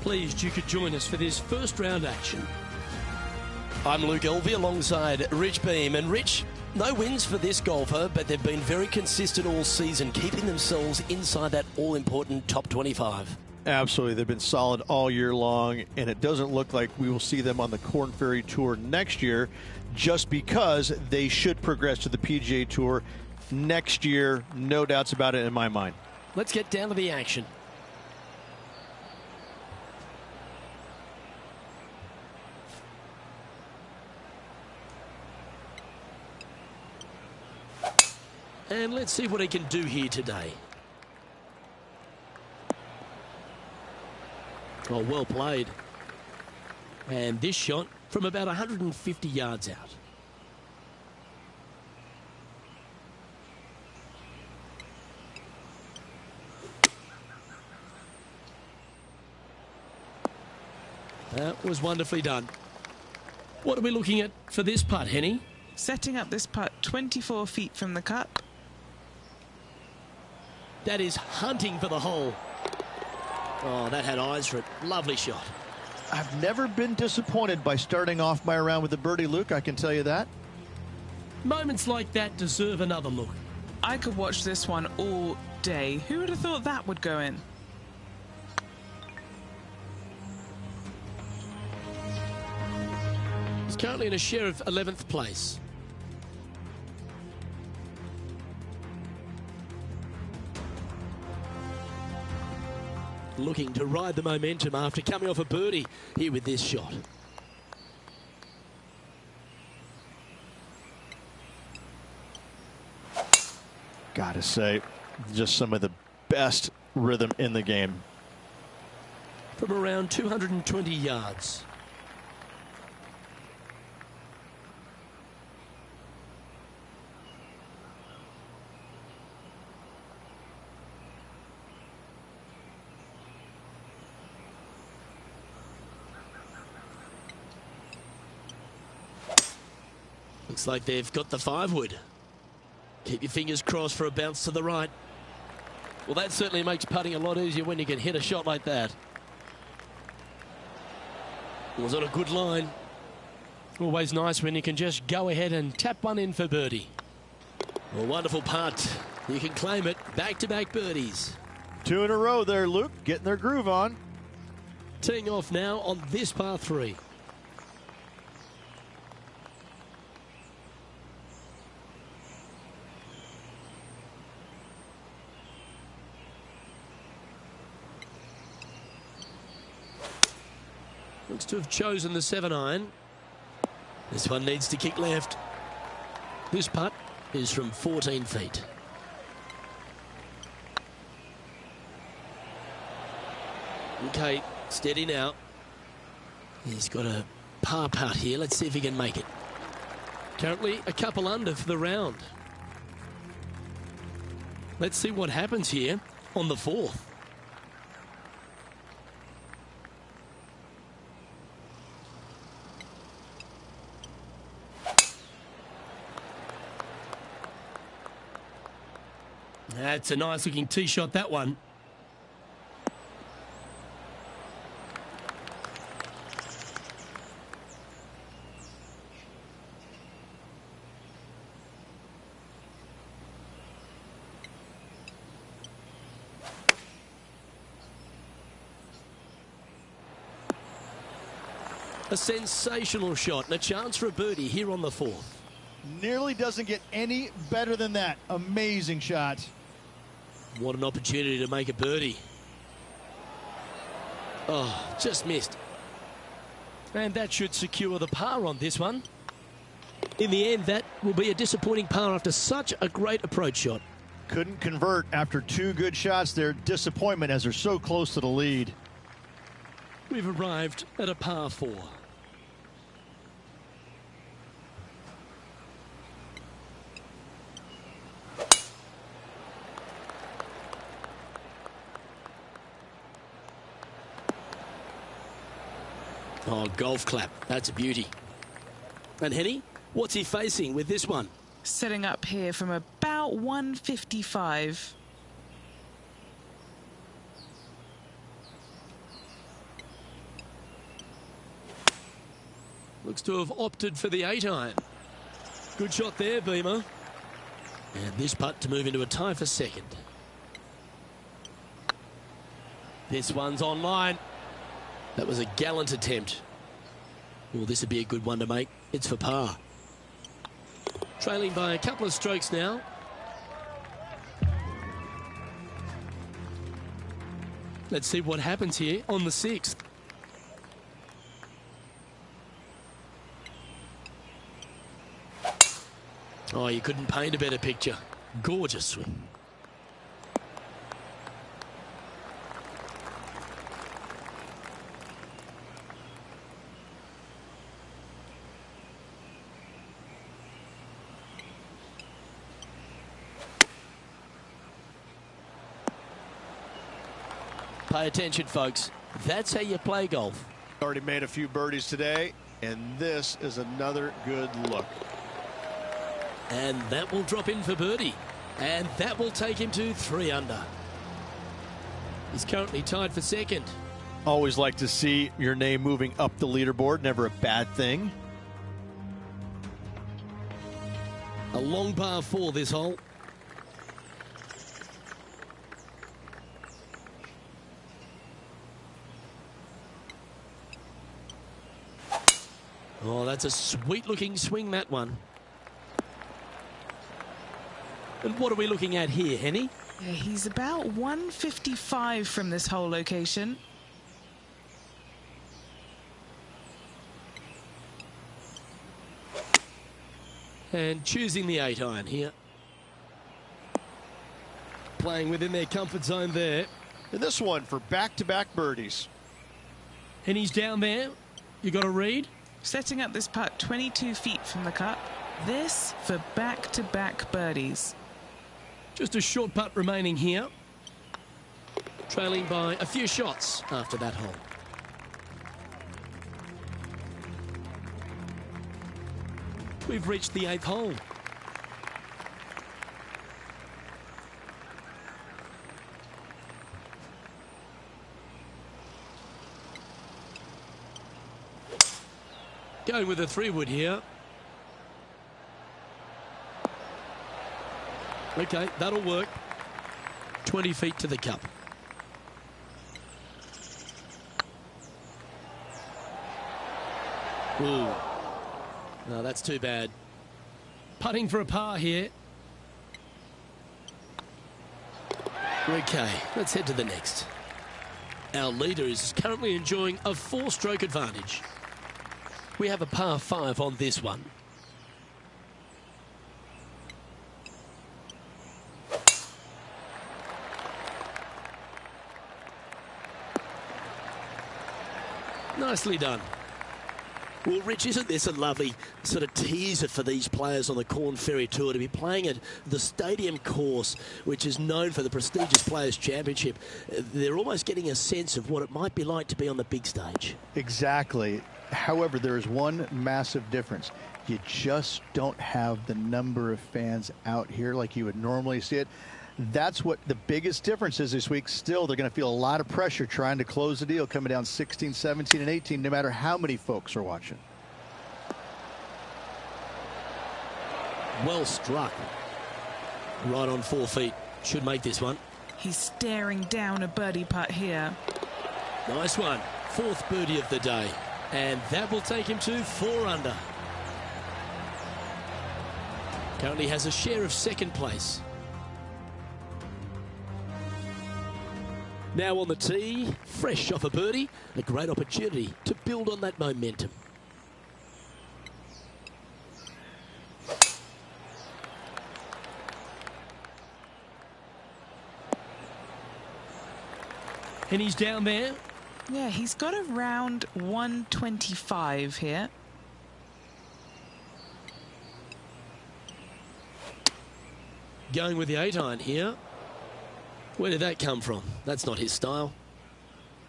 Pleased you could join us for this first round action. I'm Luke Elvey alongside Rich Beam. And Rich, no wins for this golfer, but they've been very consistent all season, keeping themselves inside that all-important top 25. Absolutely. They've been solid all year long, and it doesn't look like we will see them on the Corn Ferry Tour next year, just because they should progress to the PGA Tour next year. No doubts about it in my mind. Let's get down to the action. And let's see what he can do here today. Oh, well played. And this shot from about 150 yards out. That was wonderfully done. What are we looking at for this putt, Henny? Setting up this putt 24 feet from the cup. That is hunting for the hole. Oh, that had eyes for it. Lovely shot. I've never been disappointed by starting off my round with a birdie, Luke, I can tell you that. Moments like that deserve another look. I could watch this one all day. Who would have thought that would go in? He's currently in a share of 11th place. Looking to ride the momentum after coming off a birdie here with this shot. Gotta say, just some of the best rhythm in the game. From around 220 yards. Looks like they've got the 5-wood. Keep your fingers crossed for a bounce to the right. Well, that certainly makes putting a lot easier when you can hit a shot like that. It was on a good line. Always nice when you can just go ahead and tap one in for birdie. A wonderful putt. You can claim it. Back-to-back birdies. 2 in a row there, Luke, getting their groove on. Teeing off now on this par 3. Looks to have chosen the 7-iron. This one needs to kick left. This putt is from 14 feet. Okay, steady now. He's got a par putt here. Let's see if he can make it. Currently a couple under for the round. Let's see what happens here on the 4th. That's a nice looking tee shot, that one. A sensational shot and a chance for a birdie here on the 4th. Nearly doesn't get any better than that. Amazing shot. What an opportunity to make a birdie. Oh, just missed. And that should secure the par on this one. In the end, that will be a disappointing par after such a great approach shot. Couldn't convert after 2 good shots there. Disappointment as they're so close to the lead. We've arrived at a par 4. Oh, golf clap. That's a beauty. And Henny, what's he facing with this one? Setting up here from about 155. Looks to have opted for the 8-iron. Good shot there, Beamer. And this putt to move into a tie for second. This one's online. That was a gallant attempt. Well, this would be a good one to make. It's for par. Trailing by a couple of strokes now. Let's see what happens here on the 6th. Oh, you couldn't paint a better picture. Gorgeous swing. Pay attention, folks. That's how you play golf. Already made a few birdies today, and this is another good look. And that will drop in for birdie. And that will take him to 3 under. He's currently tied for second. Always like to see your name moving up the leaderboard. Never a bad thing. A long par 4 this hole. Oh, that's a sweet-looking swing, that one. And what are we looking at here, Henny? Yeah, he's about 155 from this hole location. And choosing the 8-iron here. Playing within their comfort zone there. And this one for back-to-back birdies. And he's down there. You got a read? Setting up this putt 22 feet from the cup. This for back-to-back birdies. Just a short putt remaining here. Trailing by a few shots after that hole. We've reached the 8th hole. Going with a 3-wood here. Okay, that'll work. 20 feet to the cup. Ooh. No, that's too bad. Putting for a par here. Okay, let's head to the next. Our leader is currently enjoying a 4-stroke advantage. We have a par 5 on this one. Nicely done. Well, Rich, isn't this a lovely sort of teaser for these players on the Corn Ferry Tour to be playing at the Stadium course, which is known for the prestigious Players' Championship? They're almost getting a sense of what it might be like to be on the big stage. Exactly. However, there is one massive difference. You just don't have the number of fans out here like you would normally see it. That's what the biggest difference is this week. Still, they're going to feel a lot of pressure trying to close the deal, coming down 16, 17, and 18, no matter how many folks are watching. Well struck. Right on 4 feet. Should make this one. He's staring down a birdie putt here. Nice one. 4th birdie of the day. And that will take him to 4 under. Currently has a share of second place. Now on the tee, fresh off a birdie, a great opportunity to build on that momentum. And he's down there. Yeah, he's got around 125 here. Going with the 8-iron here. Where did that come from? That's not his style.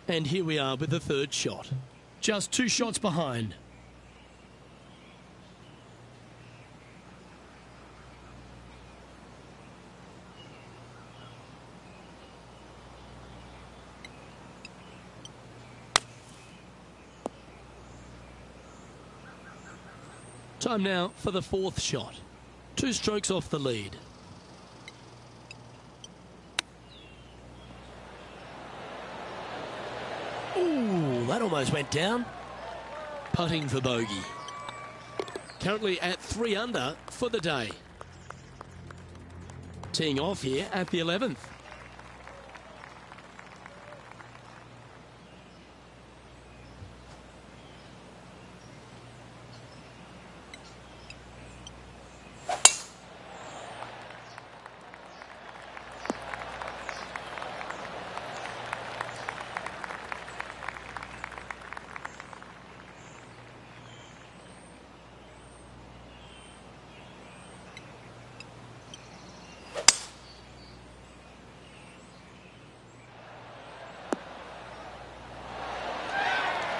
And here we are with the third shot. Just 2 shots behind. Time now for the 4th shot. 2 strokes off the lead. Ooh, that almost went down. Putting for bogey. Currently at 3 under for the day. Teeing off here at the 11th.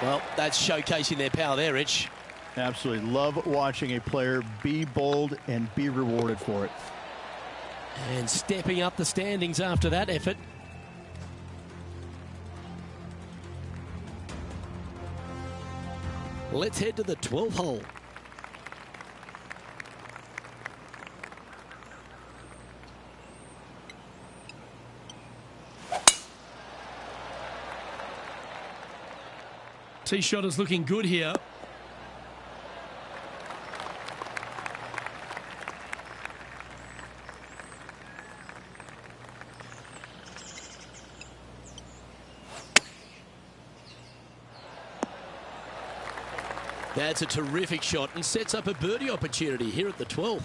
Well, that's showcasing their power there, Rich. Absolutely. Love watching a player be bold and be rewarded for it. And stepping up the standings after that effort. Let's head to the 12th hole. Tee shot is looking good here. That's a terrific shot and sets up a birdie opportunity here at the 12th.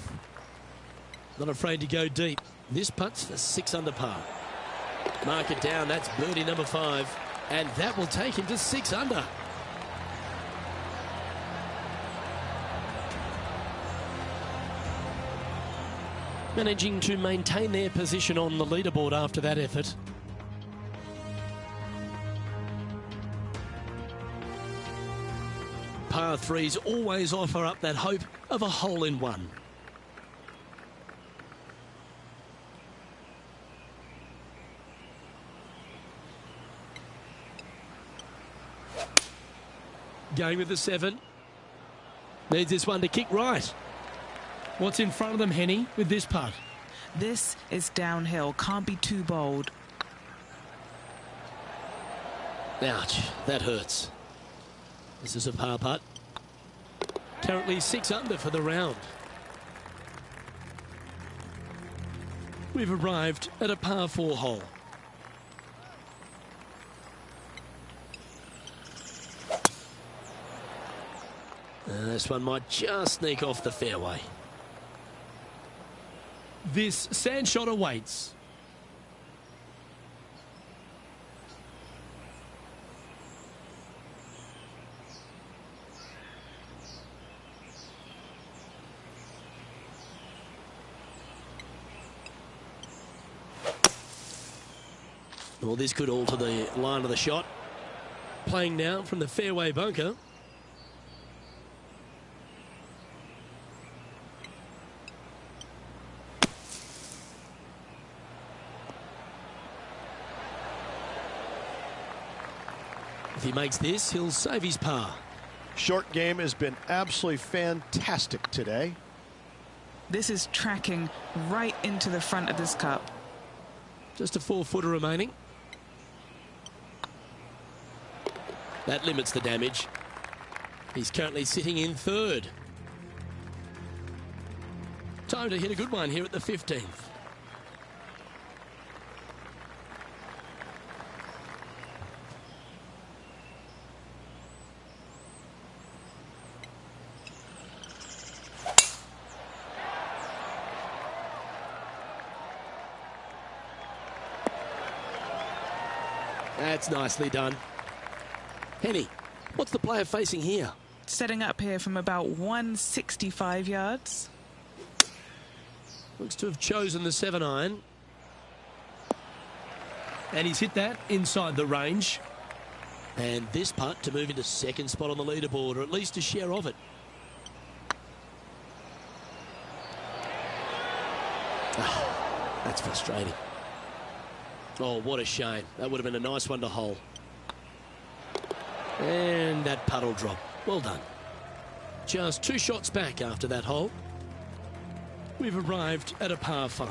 Not afraid to go deep. This putt's for 6 under par. Mark it down. That's birdie number 5. And that will take him to 6 under. Managing to maintain their position on the leaderboard after that effort. Par 3s always offer up that hope of a hole-in-one. Going with the 7. Needs this one to kick right. What's in front of them, Henny, with this putt? This is downhill. Can't be too bold. Ouch, that hurts. This is a par putt. Currently 6 under for the round. We've arrived at a par 4 hole. This one might just sneak off the fairway. This sand shot awaits. Well, this could alter the line of the shot. Playing now from the fairway bunker. If he makes this, he'll save his par. Short game has been absolutely fantastic today. This is tracking right into the front of this cup. Just a 4-footer remaining. That limits the damage. He's currently sitting in 3rd. Time to hit a good one here at the 15th. That's nicely done. Henny, what's the player facing here? Setting up here from about 165 yards. Looks to have chosen the 7-iron. And he's hit that inside the range. And this putt to move into second spot on the leaderboard, or at least a share of it. Oh, that's frustrating. Oh, what a shame. That would have been a nice one to hole. And that putt will drop. Well done. Just 2 shots back after that hole. We've arrived at a par 5.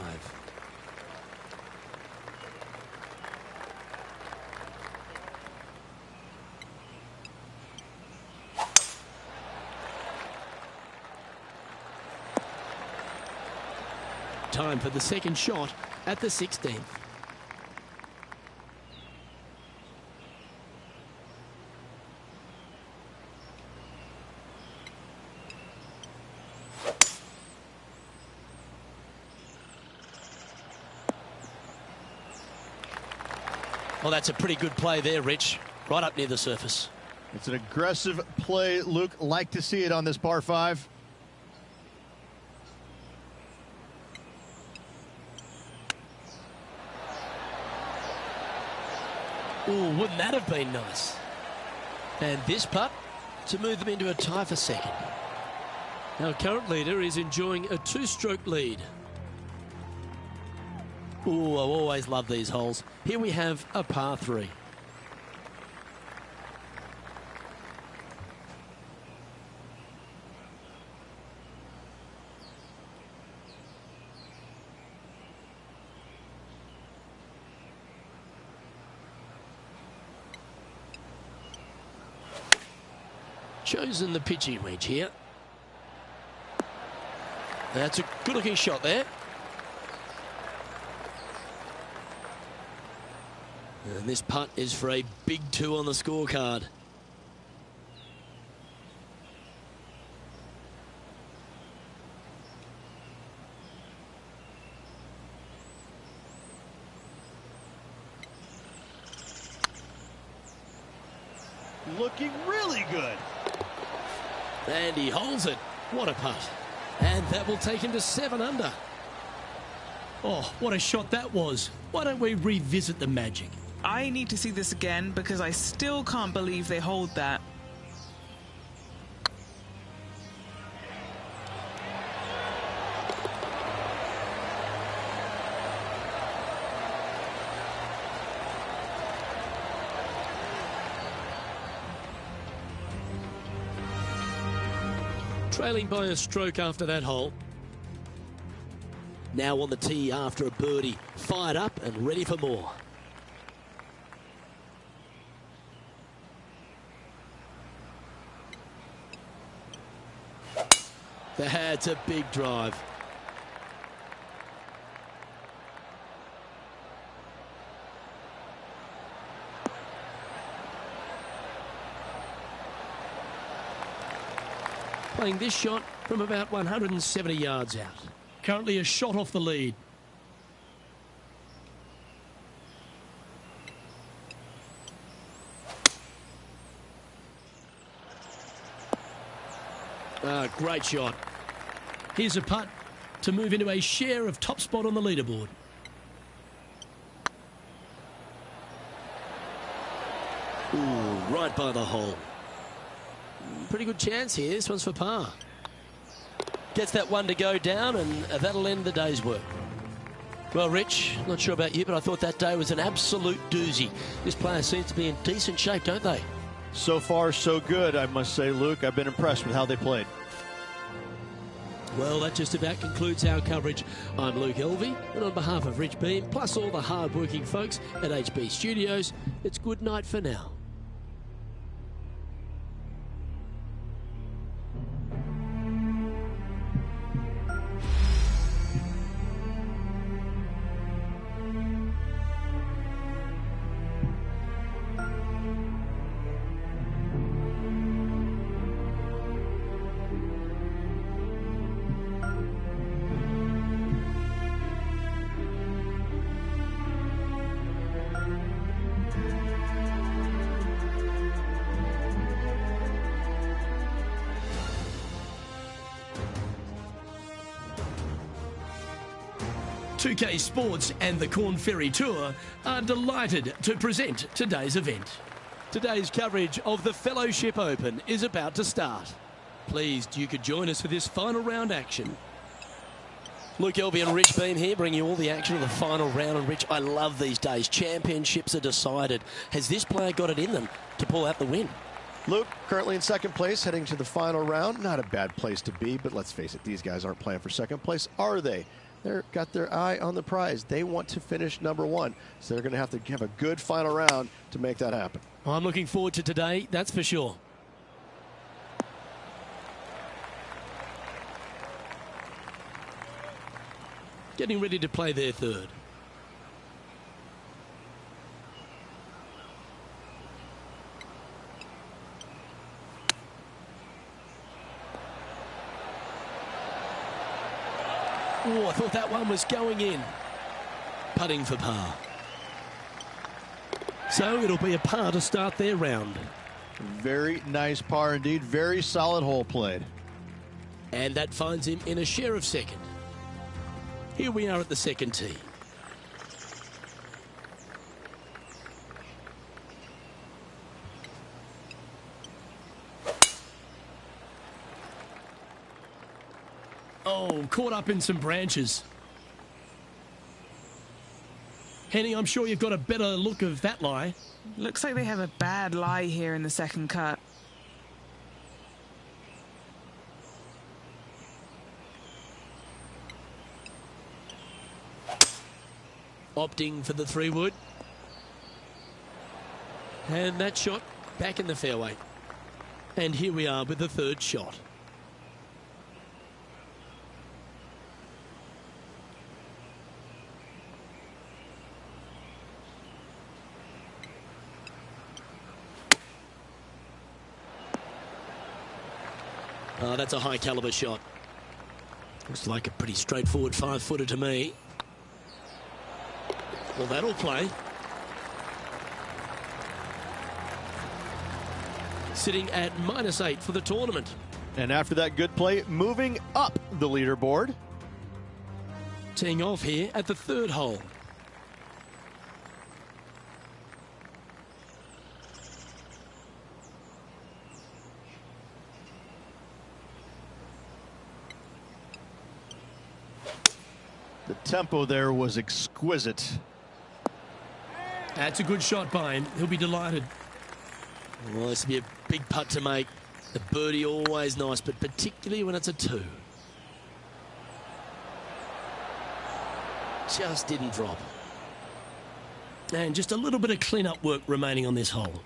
Time for the second shot at the 16th. Well, that's a pretty good play there, Rich. Right up near the surface. It's an aggressive play, Luke. Like to see it on this par 5. Ooh, wouldn't that have been nice? And this putt to move them into a tie for second. Our current leader is enjoying a 2-stroke lead. Ooh, I always love these holes. Here we have a par 3. Chosen the pitching wedge here. That's a good-looking shot there. And this putt is for a big 2 on the scorecard. Looking really good. And he holds it. What a putt. And that will take him to 7 under. Oh, what a shot that was. Why don't we revisit the magic? I need to see this again because I still can't believe they hold that. Trailing by a stroke after that hole. Now on the tee after a birdie. Fired up and ready for more. That's a big drive. Playing this shot from about 170 yards out. Currently a shot off the lead. Great shot. Here's a putt to move into a share of top spot on the leaderboard. Ooh, right by the hole. Pretty good chance here. This one's for par. Gets that one to go down, and that'll end the day's work. Well, Rich, not sure about you, but I thought that day was an absolute doozy. This player seems to be in decent shape, don't they? So far, so good, I must say, Luke. I've been impressed with how they played. Well, that just about concludes our coverage. I'm Luke Elvey, and on behalf of Rich Beam, plus all the hard-working folks at HB Studios, it's good night for now. 2K Sports and the Corn Ferry Tour are delighted to present today's event. Today's coverage of the Fellowship Open is about to start. Pleased you could join us for this final round action. Luke Elvey and Rich Beam here, bringing you all the action of the final round. And Rich, I love these days. Championships are decided. Has this player got it in them to pull out the win? Luke, currently in second place, heading to the final round. Not a bad place to be, but let's face it, these guys aren't playing for second place, are they? They've got their eye on the prize. They want to finish number one, so they're going to have a good final round to make that happen. Well, I'm looking forward to today, that's for sure. Getting ready to play their third. Oh, I thought that one was going in. Putting for par. So it'll be a par to start their round. Very nice par indeed. Very solid hole played. And that finds him in a share of second. Here we are at the second tee. Oh, caught up in some branches. Henny, I'm sure you've got a better look of that lie. Looks like they have a bad lie here in the second cut. Opting for the 3-wood. And that shot back in the fairway. And here we are with the third shot. Oh, that's a high caliber shot. Looks like a pretty straightforward 5-footer to me. Well, that'll play. Sitting at -8 for the tournament. And after that good play, moving up the leaderboard. Teeing off here at the third hole. The tempo there was exquisite. That's a good shot by him. He'll be delighted. Well, this will be a big putt to make. The birdie always nice, but particularly when it's a 2. Just didn't drop. And just a little bit of clean-up work remaining on this hole.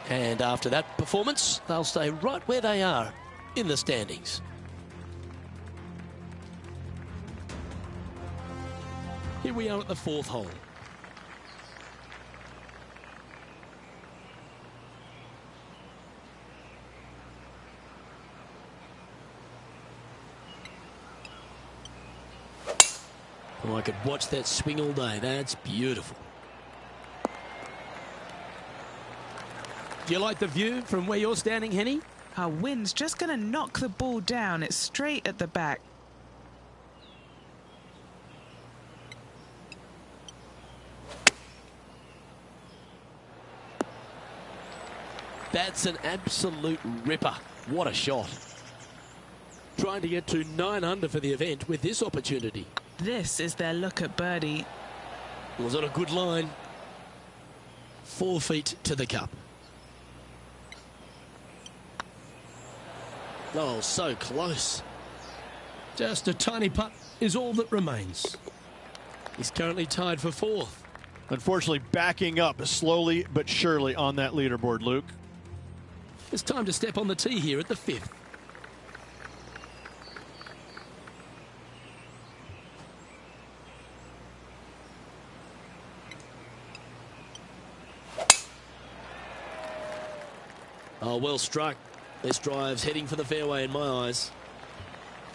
And after that performance, they'll stay right where they are in the standings. Here we are at the fourth hole. Oh, I could watch that swing all day. That's beautiful. Do you like the view from where you're standing, Henny? Our wind's just going to knock the ball down. It's straight at the back. That's an absolute ripper. What a shot. Trying to get to 9 under for the event with this opportunity. This is their look at birdie. Was on a good line. 4 feet to the cup. Oh, so close. Just a tiny putt is all that remains. He's currently tied for 4th. Unfortunately, backing up slowly but surely on that leaderboard, Luke. It's time to step on the tee here at the 5th. Oh, well struck. This drive's heading for the fairway in my eyes.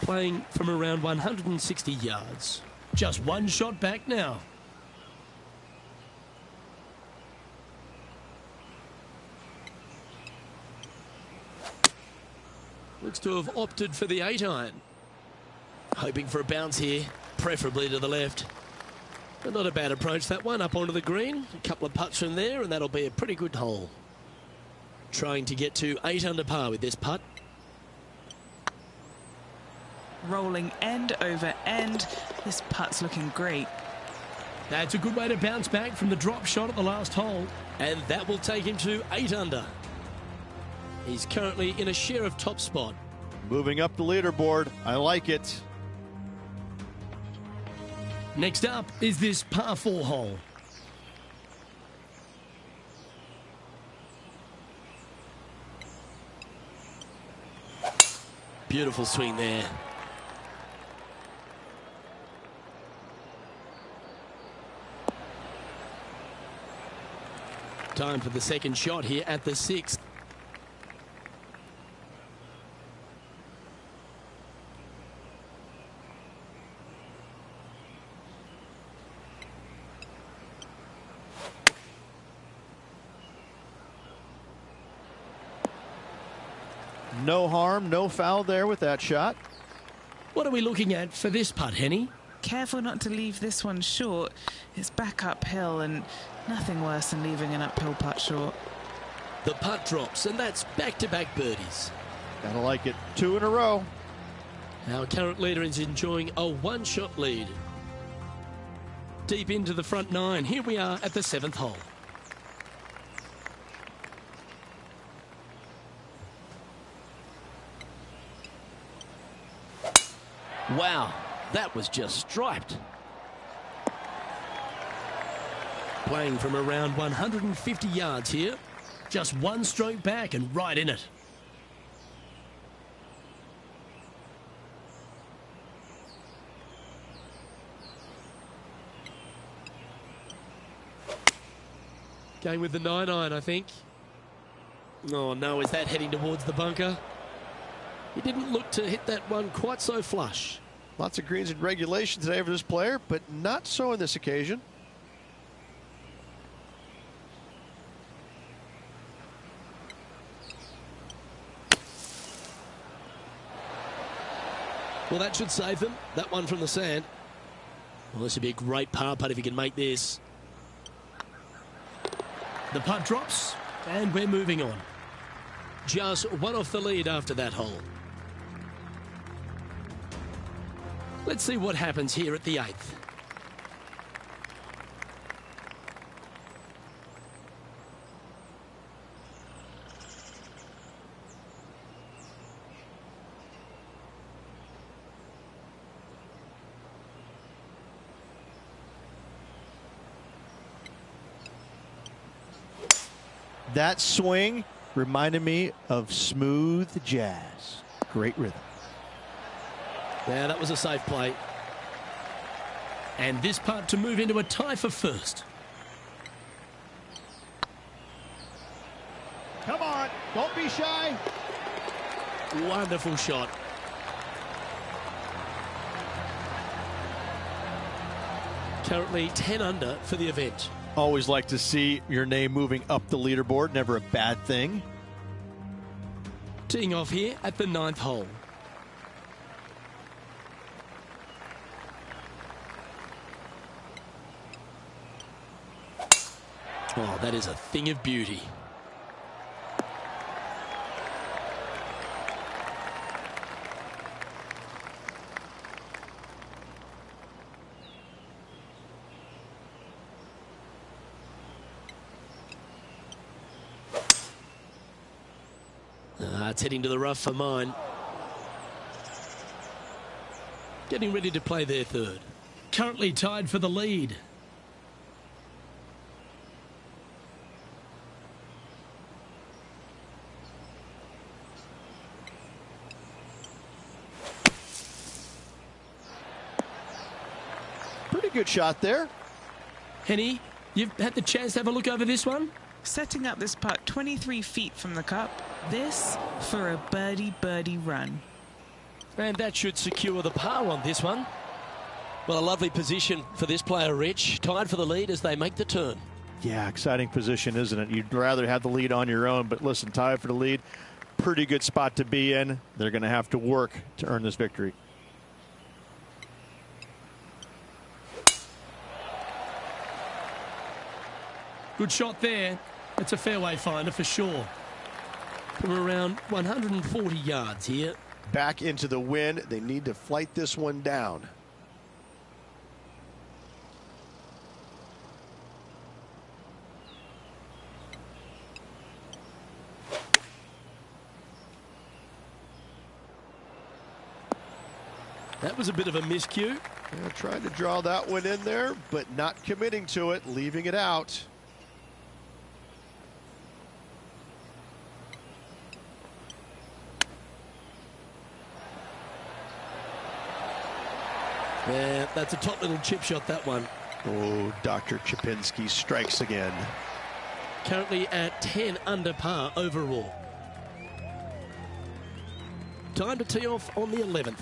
Playing from around 160 yards. Just one shot back now. Looks to have opted for the 8-iron. Hoping for a bounce here. preferably to the left. But not a bad approach, that one, up onto the green. A couple of putts from there, and that'll be a pretty good hole. Trying to get to 8 under par with this putt. Rolling end over end. This putt's looking great. That's a good way to bounce back from the drop shot at the last hole. And that will take him to 8 under. He's currently in a share of top spot. Moving up the leaderboard. I like it. Next up is this par 4 hole. Beautiful swing there. Time for the second shot here at the 6th. No harm, no foul there with that shot. What are we looking at for this putt, Henny? Careful not to leave this one short. It's back uphill, and nothing worse than leaving an uphill putt short. The putt drops, and that's back-to-back birdies. Gotta like it. 2 in a row. Our current leader is enjoying a one-shot lead. Deep into the front 9. Here we are at the 7th hole. Wow, that was just striped. Playing from around 150 yards here. Just one stroke back and right in it. Going with the 9-iron, I think. Oh no, is that heading towards the bunker? He didn't look to hit that one quite so flush. Lots of greens in regulation today for this player, but not so on this occasion. Well, that should save them. That one from the sand. Well, this would be a great par putt if he can make this. The putt drops, and we're moving on. Just one off the lead after that hole. Let's see what happens here at the 8th. That swing reminded me of smooth jazz. Great rhythm. Yeah, that was a safe play. And this putt to move into a tie for first. Come on, don't be shy. Wonderful shot. Currently 10 under for the event. Always like to see your name moving up the leaderboard. Never a bad thing. Teeing off here at the 9th hole. Oh, that is a thing of beauty. It's heading to the rough for mine. Getting ready to play their third. Currently tied for the lead. Pretty good shot there. Henny, you've had the chance to have a look over this one? Setting up this putt 23 feet from the cup. This for a birdie run. And that should secure the par on this one. Well, a lovely position for this player, Rich. Tied for the lead as they make the turn. Yeah, exciting position, isn't it? You'd rather have the lead on your own, but listen, tied for the lead. Pretty good spot to be in. They're going to have to work to earn this victory. Good shot there. It's a fairway finder for sure. From around 140 yards here. Back into the wind. They need to flight this one down. That was a bit of a miscue. Yeah, trying to draw that one in there, but not committing to it, leaving it out. Yeah, that's a top little chip shot, that one. Oh, Dr. Chipinski strikes again. Currently at 10 under par overall. Time to tee off on the 11th.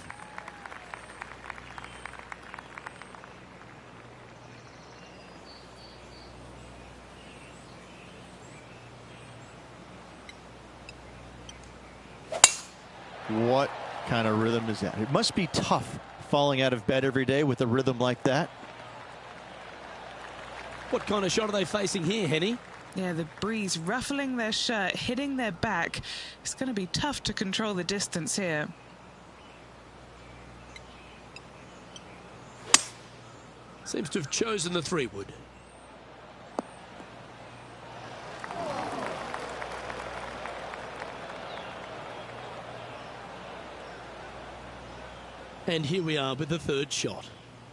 What kind of rhythm is that? It must be tough falling out of bed every day with a rhythm like that. What kind of shot are they facing here, Henny? Yeah, the breeze ruffling their shirt, hitting their back. It's going to be tough to control the distance here. Seems to have chosen the 3-wood. And here we are with the 3rd shot.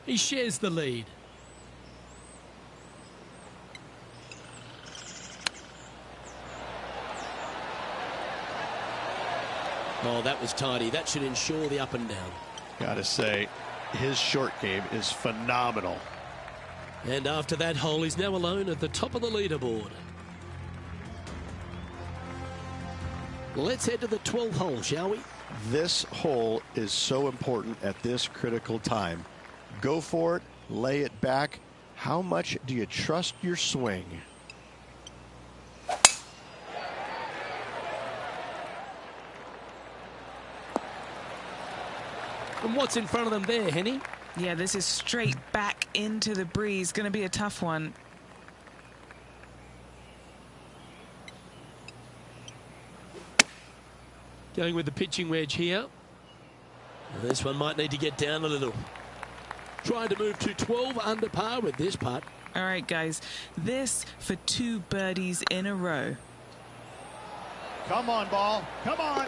He shares the lead. Oh, that was tidy. That should ensure the up and down. Gotta say, his short game is phenomenal. And after that hole, he's now alone at the top of the leaderboard. Let's head to the 12th hole, shall we? This hole is so important at this critical time. Go for it, lay it back. How much do you trust your swing? And what's in front of them there, Henny? Yeah, this is straight back into the breeze. Going to be a tough one. Going with the pitching wedge here. And this one might need to get down a little. Trying to move to 12 under par with this putt. All right, guys. This for 2 birdies in a row. Come on, ball. Come on.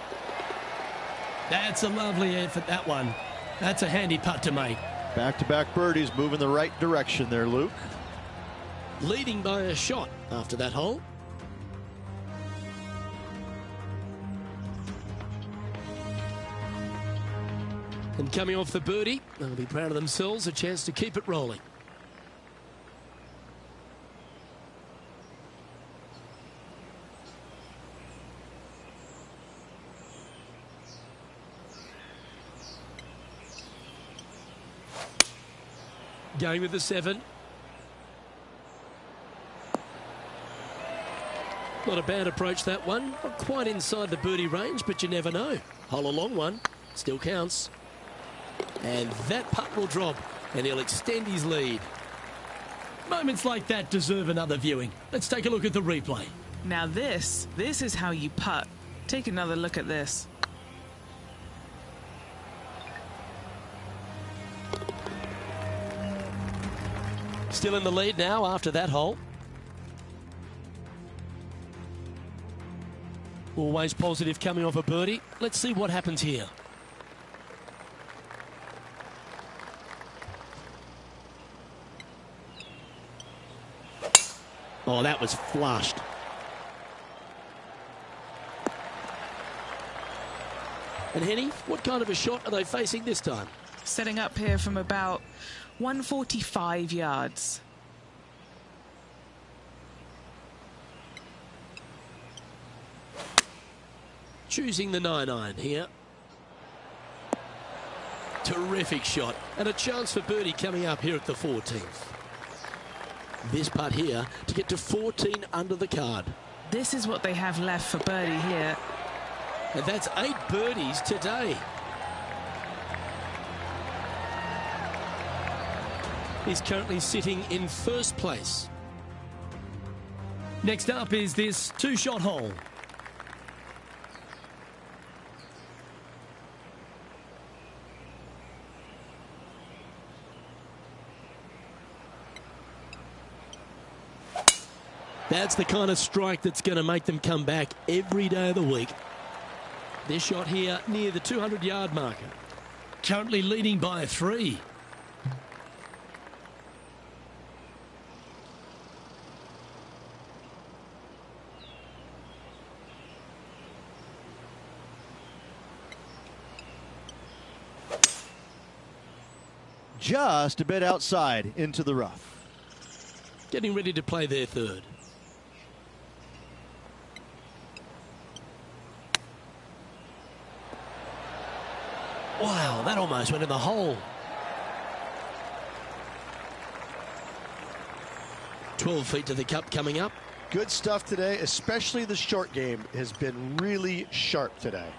That's a lovely effort, that one. That's a handy putt to make. Back-to-back birdies, moving the right direction there, Luke. Leading by a shot after that hole. And coming off the birdie, they'll be proud of themselves, a chance to keep it rolling. Going with the 7. Not a bad approach, that one. Not quite inside the birdie range, but you never know. Hole a long one. Still counts. And that putt will drop, and he'll extend his lead. Moments like that deserve another viewing. Let's take a look at the replay. Now this is how you putt. Take another look at this. Still in the lead now after that hole. Always positive coming off a birdie. Let's see what happens here. Oh, that was flushed. And Henny, what kind of a shot are they facing this time? Setting up here from about 145 yards. Choosing the 9-iron here. Terrific shot. And a chance for birdie coming up here at the 14th. This putt here to get to 14 under the card. This is what they have left for birdie here. And that's 8 birdies today. He's currently sitting in first place. Next up is this two-shot hole. That's the kind of strike that's going to make them come back every day of the week. This shot here near the 200-yard marker. Currently leading by 3. Just a bit outside into the rough. Getting ready to play their third. Wow, that almost went in the hole. 12 feet to the cup coming up. Good stuff today, especially the short game has been really sharp today.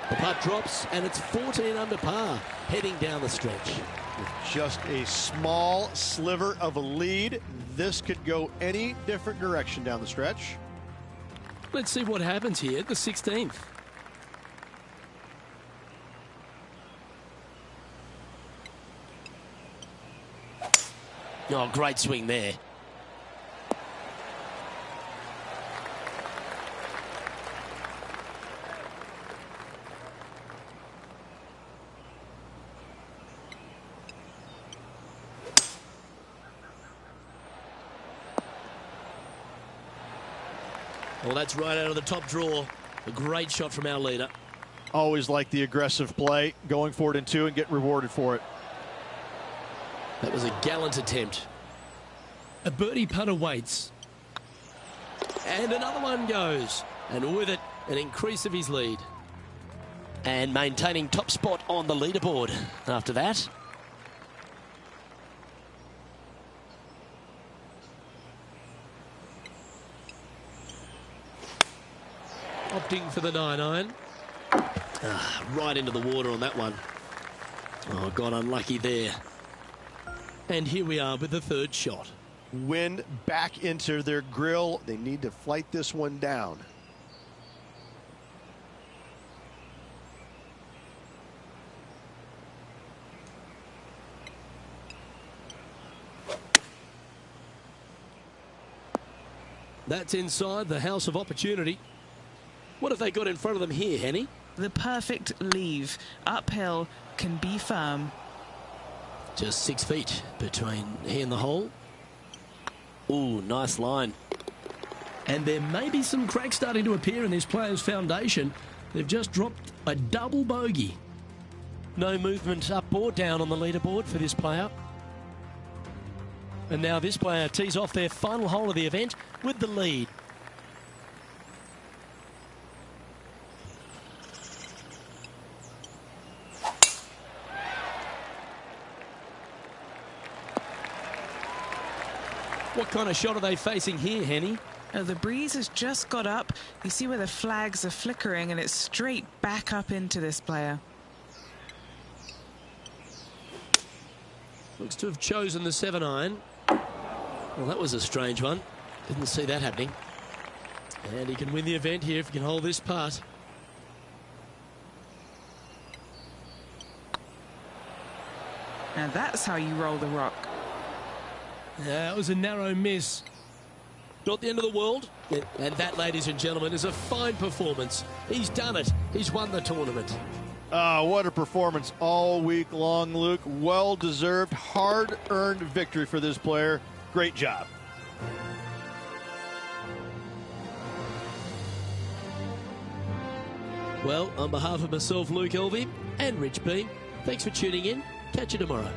The putt drops, and it's 14 under par, heading down the stretch. With just a small sliver of a lead, this could go any different direction down the stretch. Let's see what happens here at the 16th. Oh, great swing there. Well, that's right out of the top draw. A great shot from our leader. Always like the aggressive play, going for it in 2 and get rewarded for it. That was a gallant attempt. A birdie putt awaits. And another one goes. And with it, an increase of his lead. And maintaining top spot on the leaderboard after that. Opting for the 9-iron. Right into the water on that one. Oh, got unlucky there. And here we are with the third shot. Wind back into their grill. They need to flight this one down. That's inside the house of opportunity. What have they got in front of them here, Henny? The perfect leave. Uphill, can be firm. Just 6 feet between he and the hole. Ooh, nice line. And there may be some cracks starting to appear in this player's foundation. They've just dropped a double bogey. No movement up or down on the leaderboard for this player. And now this player tees off their final hole of the event with the lead. What kind of shot are they facing here, Henny? Oh, the breeze has just got up. You see where the flags are flickering, and it's straight back up into this player. Looks to have chosen the 7-iron. Well, that was a strange one. Didn't see that happening. And he can win the event here if he can hold this putt. Now that's how you roll the rock. Yeah, it was a narrow miss. Not the end of the world. And that, ladies and gentlemen, is a fine performance. He's done it. He's won the tournament. What a performance all week long, Luke. Well-deserved, hard-earned victory for this player. Great job. Well, on behalf of myself, Luke Elvey, and Rich Beam, thanks for tuning in. Catch you tomorrow.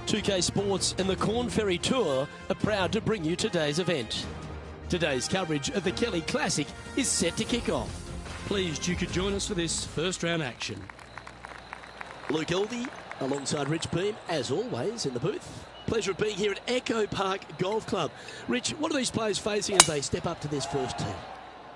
2K Sports and the Corn Ferry Tour are proud to bring you today's event. Today's coverage of the Kelly Classic is set to kick off. Pleased you could join us for this first round action. Luke Elvey alongside Rich Beam, as always, in the booth. Pleasure of being here at Echo Park Golf Club. Rich, what are these players facing as they step up to this first tee?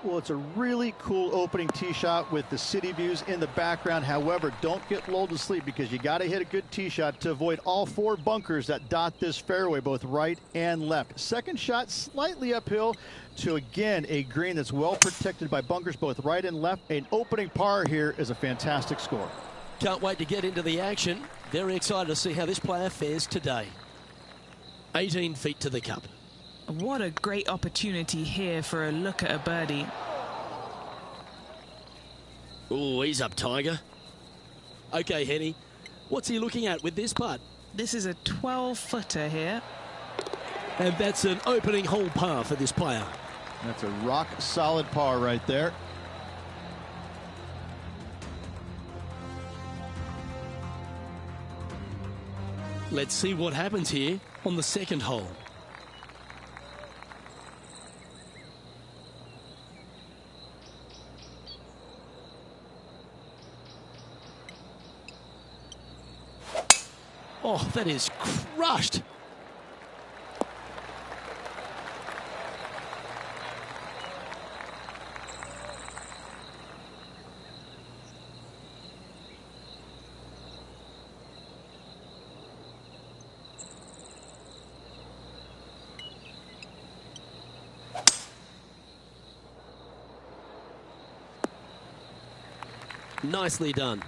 Well, it's a really cool opening tee shot with the city views in the background. However, don't get lulled to sleep because you got to hit a good tee shot to avoid all 4 bunkers that dot this fairway, both right and left. Second shot slightly uphill to, again, a green that's well protected by bunkers both right and left. An opening par here is a fantastic score. Can't wait to get into the action. Very excited to see how this player fares today. 18 feet to the cup. What a great opportunity here for a look at a birdie. Oh, he's up, Tiger. Okay, Henny, what's he looking at with this putt? This is a 12-footer here. And that's an opening hole par for this player. That's a rock-solid par right there. Let's see what happens here on the second hole. Oh, that is crushed. Nicely done.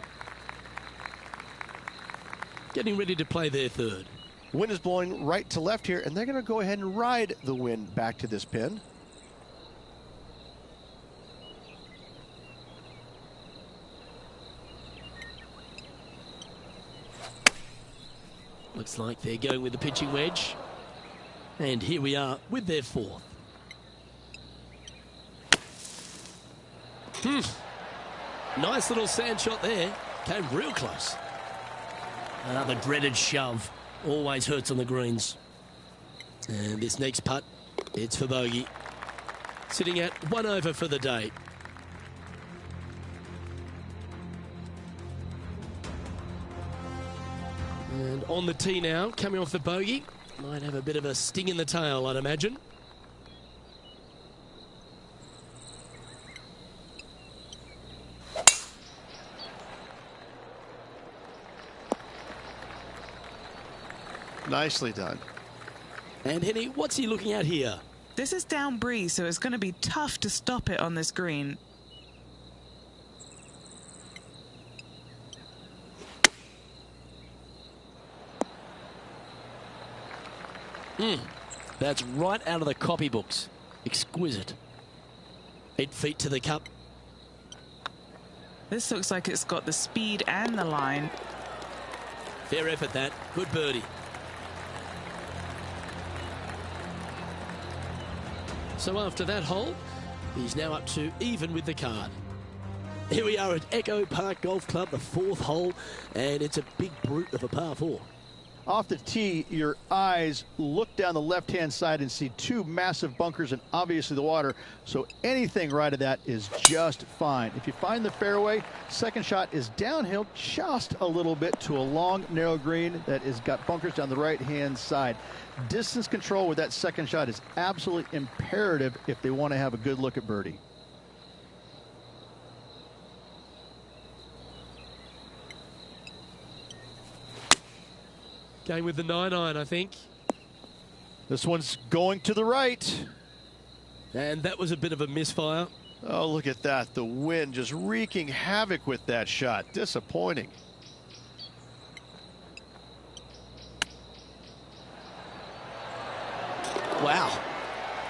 Getting ready to play their third. Wind is blowing right to left here, and they're going to go ahead and ride the wind back to this pin. Looks like they're going with the pitching wedge. And here we are with their fourth. Nice little sand shot there. Came real close. The dreaded shove. Always hurts on the greens. And this next putt, it's for bogey. Sitting at 1 over for the day. And on the tee now, coming off the bogey. Might have a bit of a sting in the tail, I'd imagine. Nicely done. And Henny, what's he looking at here? This is down breeze, so it's going to be tough to stop it on this green. That's right out of the copybooks. Exquisite. 8 feet to the cup. This looks like it's got the speed and the line. Fair effort, that. Good birdie. So after that hole, he's now up to even with the card. Here we are at Echo Park Golf Club, the fourth hole, and it's a big brute of a par 4. Off the tee, your eyes look down the left-hand side and see 2 massive bunkers and obviously the water. So anything right of that is just fine. If you find the fairway, second shot is downhill just a little bit to a long, narrow green that has got bunkers down the right-hand side. Distance control with that second shot is absolutely imperative if they want to have a good look at birdie. Going with the 9-iron, I think. This one's going to the right. And that was a bit of a misfire. Oh, look at that. The wind just wreaking havoc with that shot. Disappointing. Wow.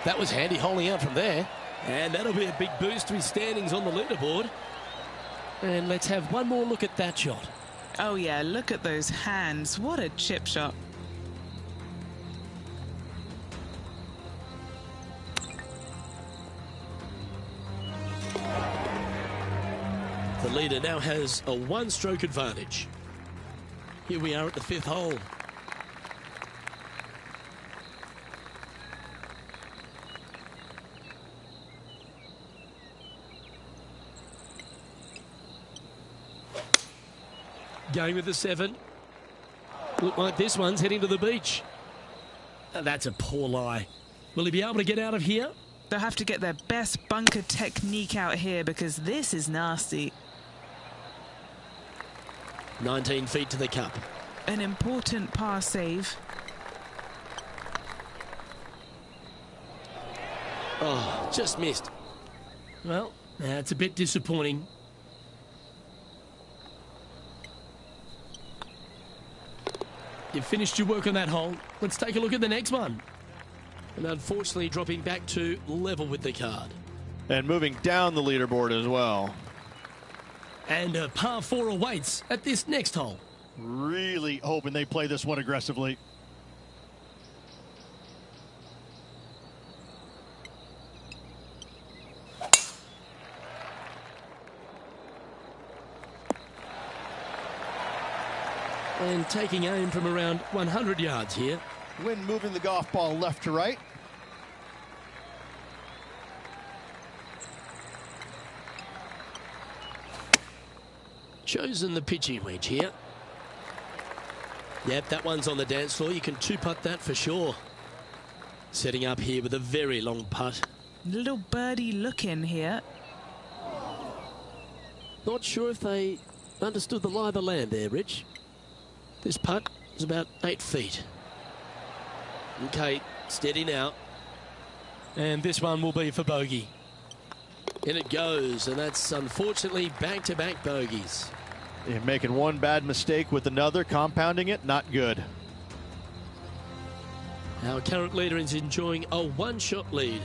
That was handy holding out from there. And that'll be a big boost to his standings on the leaderboard. And let's have one more look at that shot. Oh yeah, look at those hands. What a chip shot. The leader now has a 1-stroke advantage. Here we are at the 5th hole. Going with the 7. Look like this one's heading to the beach. That's a poor lie. Will he be able to get out of here? They'll have to get their best bunker technique out here because this is nasty. 19 feet to the cup. An important par save. Oh, just missed. Well, that's a bit disappointing. You've finished your work on that hole. Let's take a look at the next one. And unfortunately dropping back to level with the card. And moving down the leaderboard as well. And a par 4 awaits at this next hole. Really hoping they play this one aggressively. And taking aim from around 100 yards here. Wind moving the golf ball left to right. Chosen the pitching wedge here. Yep, that one's on the dance floor. You can two-putt that for sure. Setting up here with a very long putt. Little birdie look in here. Not sure if they understood the lie of the land there, Rich. This putt is about 8 feet. Okay, steady now. And this one will be for bogey. In it goes, and that's unfortunately back-to-back bogeys. You're making one bad mistake with another, compounding it, not good. Our current leader is enjoying a one-shot lead.